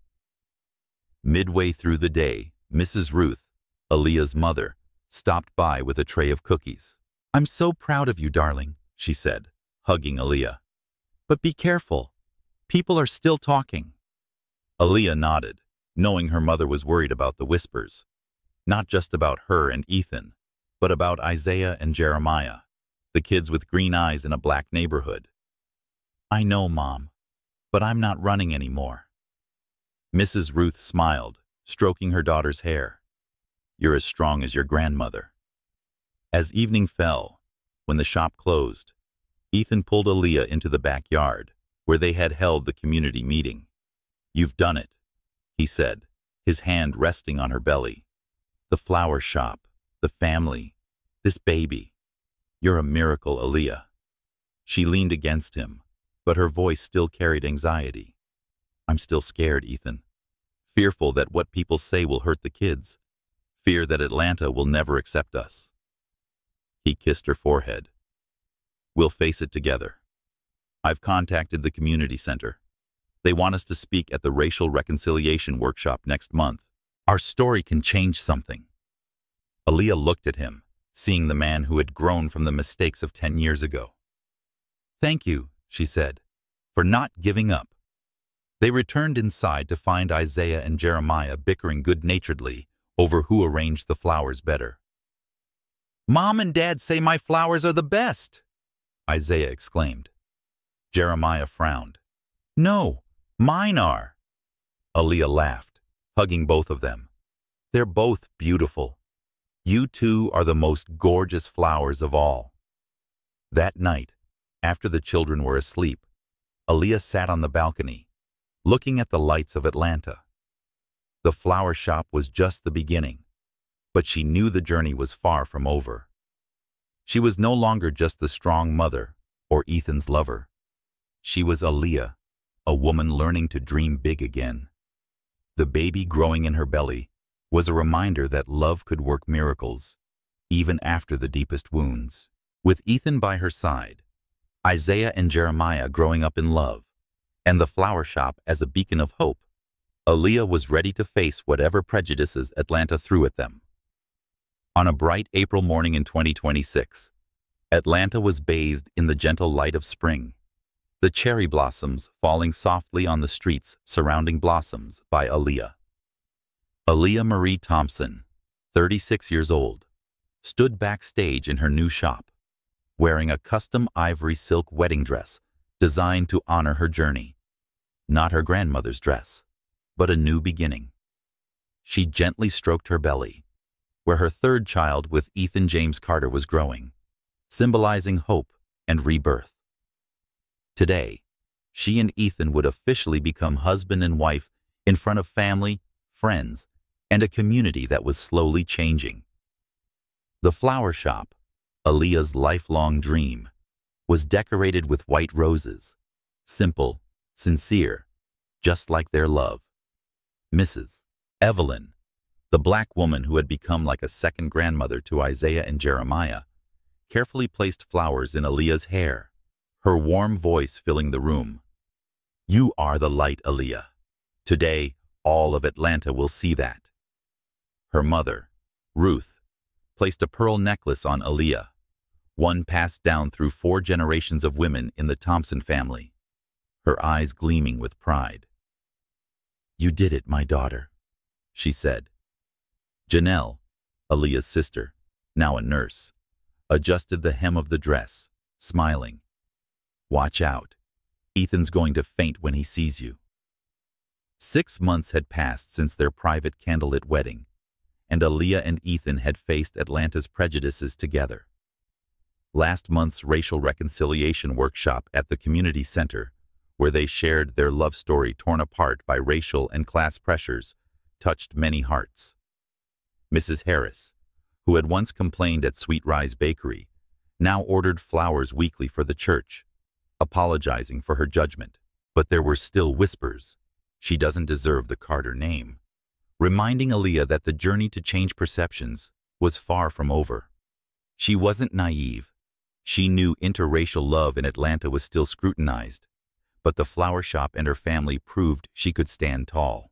Midway through the day, Mrs. Ruth, Aaliyah's mother, stopped by with a tray of cookies. "I'm so proud of you, darling," she said, hugging Aaliyah. "But be careful. People are still talking." Aaliyah nodded, knowing her mother was worried about the whispers, not just about her and Ethan, but about Isaiah and Jeremiah, the kids with green eyes in a black neighborhood. "I know, Mom, but I'm not running anymore." Mrs. Ruth smiled, stroking her daughter's hair. "You're as strong as your grandmother." As evening fell, when the shop closed, Ethan pulled Aaliyah into the backyard, where they had held the community meeting. "You've done it," he said, his hand resting on her belly. "The flower shop, the family, this baby. You're a miracle, Aaliyah." She leaned against him, but her voice still carried anxiety. "I'm still scared, Ethan. Fearful that what people say will hurt the kids. Fear that Atlanta will never accept us." He kissed her forehead. "We'll face it together. I've contacted the community center. They want us to speak at the racial reconciliation workshop next month. Our story can change something." Aaliyah looked at him, seeing the man who had grown from the mistakes of 10 years ago. "Thank you," she said, "for not giving up." They returned inside to find Isaiah and Jeremiah bickering good-naturedly over who arranged the flowers better. "Mom and Dad say my flowers are the best," Isaiah exclaimed. Jeremiah frowned. "No, mine are." Aaliyah laughed, hugging both of them. "They're both beautiful. You two are the most gorgeous flowers of all." That night, after the children were asleep, Aaliyah sat on the balcony, looking at the lights of Atlanta. The flower shop was just the beginning, but she knew the journey was far from over. She was no longer just the strong mother or Ethan's lover. She was Aaliyah, a woman learning to dream big again. The baby growing in her belly was a reminder that love could work miracles, even after the deepest wounds. With Ethan by her side, Isaiah and Jeremiah growing up in love, and the flower shop as a beacon of hope, Aaliyah was ready to face whatever prejudices Atlanta threw at them. On a bright April morning in 2026, Atlanta was bathed in the gentle light of spring, the cherry blossoms falling softly on the streets surrounding Blossoms by Aaliyah. Aaliyah Marie Thompson, 36 years old, stood backstage in her new shop, wearing a custom ivory silk wedding dress designed to honor her journey. Not her grandmother's dress, but a new beginning. She gently stroked her belly, where her third child with Ethan James Carter was growing, symbolizing hope and rebirth. Today, she and Ethan would officially become husband and wife in front of family, friends, and a community that was slowly changing. The flower shop, Aaliyah's lifelong dream, was decorated with white roses, simple, sincere, just like their love. Mrs. Evelyn, the black woman who had become like a second grandmother to Isaiah and Jeremiah, carefully placed flowers in Aaliyah's hair, her warm voice filling the room. "You are the light, Aaliyah. Today, all of Atlanta will see that." Her mother, Ruth, placed a pearl necklace on Aaliyah, one passed down through 4 generations of women in the Thompson family, her eyes gleaming with pride. "You did it, my daughter," she said. Janelle, Aaliyah's sister, now a nurse, adjusted the hem of the dress, smiling. "Watch out. Ethan's going to faint when he sees you." 6 months had passed since their private candlelit wedding, and Aaliyah and Ethan had faced Atlanta's prejudices together. Last month's racial reconciliation workshop at the community center, where they shared their love story torn apart by racial and class pressures, touched many hearts. Mrs. Harris, who had once complained at Sweet Rise Bakery, now ordered flowers weekly for the church, apologizing for her judgment. But there were still whispers. "She doesn't deserve the Carter name," reminding Aaliyah that the journey to change perceptions was far from over. She wasn't naive. She knew interracial love in Atlanta was still scrutinized, but the flower shop and her family proved she could stand tall.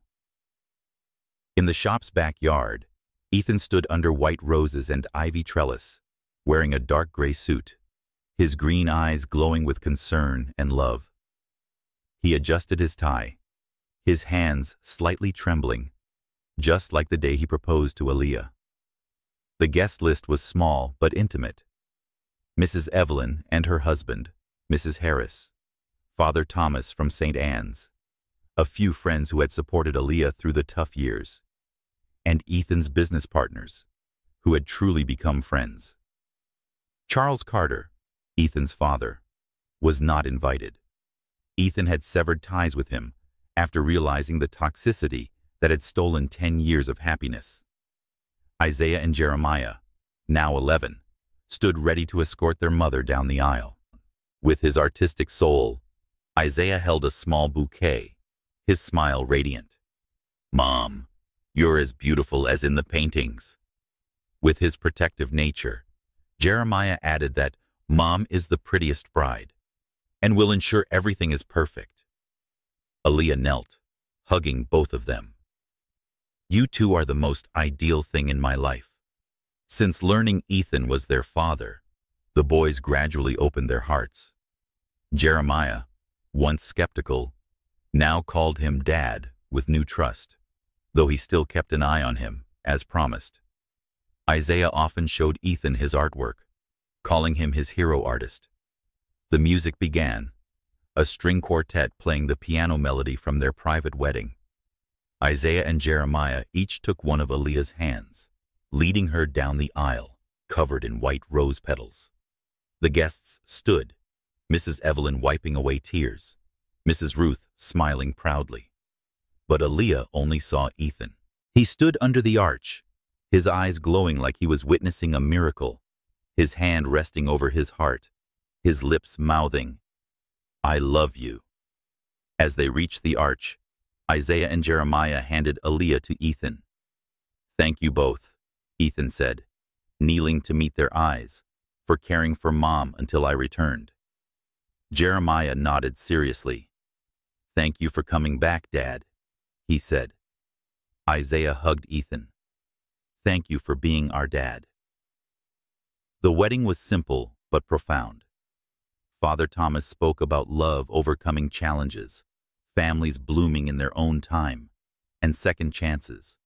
In the shop's backyard, Ethan stood under white roses and ivy trellis, wearing a dark gray suit, his green eyes glowing with concern and love. He adjusted his tie, his hands slightly trembling, just like the day he proposed to Aaliyah. The guest list was small but intimate. Mrs. Evelyn and her husband, Mrs. Harris, Father Thomas from St. Anne's, a few friends who had supported Aaliyah through the tough years, and Ethan's business partners, who had truly become friends. Charles Carter, Ethan's father, was not invited. Ethan had severed ties with him after realizing the toxicity that had stolen 10 years of happiness. Isaiah and Jeremiah, now 11, stood ready to escort their mother down the aisle. With his artistic soul, Isaiah held a small bouquet, his smile radiant. "Mom, you're as beautiful as in the paintings." With his protective nature, Jeremiah added that Mom is the prettiest bride and will ensure everything is perfect. Aaliyah knelt, hugging both of them. "You two are the most ideal thing in my life." Since learning Ethan was their father, the boys gradually opened their hearts. Jeremiah, once skeptical, now called him Dad with new trust, though he still kept an eye on him, as promised. Isaiah often showed Ethan his artwork, calling him his hero artist. The music began, a string quartet playing the piano melody from their private wedding. Isaiah and Jeremiah each took one of Aaliyah's hands, leading her down the aisle, covered in white rose petals. The guests stood, Mrs. Evelyn wiping away tears, Mrs. Ruth smiling proudly. But Aaliyah only saw Ethan. He stood under the arch, his eyes glowing like he was witnessing a miracle, his hand resting over his heart, his lips mouthing, "I love you." As they reached the arch, Isaiah and Jeremiah handed Aaliyah to Ethan. "Thank you both," Ethan said, kneeling to meet their eyes, "for caring for Mom until I returned." Jeremiah nodded seriously. "Thank you for coming back, Dad," he said. Isaiah hugged Ethan. "Thank you for being our dad." The wedding was simple but profound. Father Thomas spoke about love overcoming challenges, families blooming in their own time, and second chances.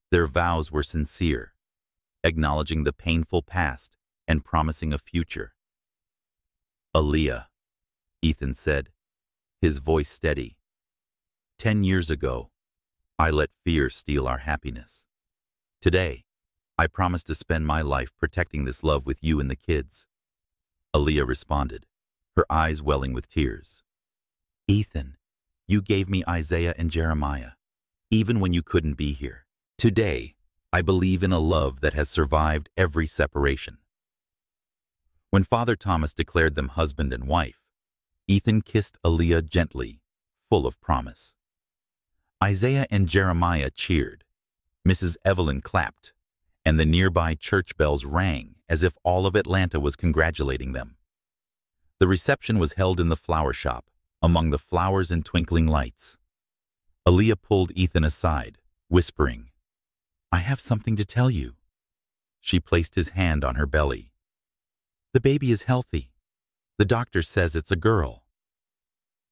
Their vows were sincere, acknowledging the painful past and promising a future. "Aaliyah," Ethan said, his voice steady. 10 years ago, I let fear steal our happiness. Today, I promise to spend my life protecting this love with you and the kids." Aaliyah responded, her eyes welling with tears. "Ethan, you gave me Isaiah and Jeremiah, even when you couldn't be here. Today, I believe in a love that has survived every separation." When Father Thomas declared them husband and wife, Ethan kissed Aaliyah gently, full of promise. Isaiah and Jeremiah cheered, Mrs. Evelyn clapped, and the nearby church bells rang as if all of Atlanta was congratulating them. The reception was held in the flower shop, among the flowers and twinkling lights. Aaliyah pulled Ethan aside, whispering, "I have something to tell you." She placed his hand on her belly. "The baby is healthy. The doctor says it's a girl."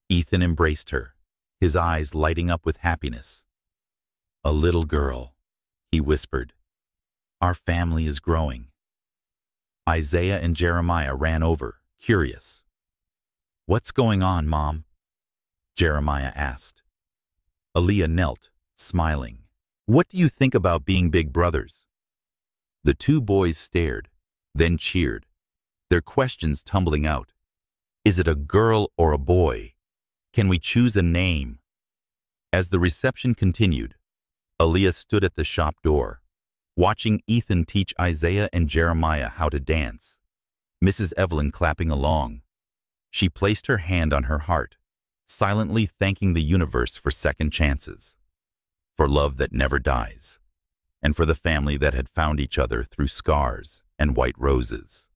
Ethan embraced her, his eyes lighting up with happiness. "A little girl," he whispered. "Our family is growing." Isaiah and Jeremiah ran over, curious. "What's going on, Mom?" Jeremiah asked. Aaliyah knelt, smiling. "What do you think about being big brothers?" The two boys stared, then cheered, their questions tumbling out. "Is it a girl or a boy? Can we choose a name?" As the reception continued, Aaliyah stood at the shop door, watching Ethan teach Isaiah and Jeremiah how to dance, Mrs. Evelyn clapping along. She placed her hand on her heart, silently thanking the universe for second chances, for love that never dies, and for the family that had found each other through scars and white roses.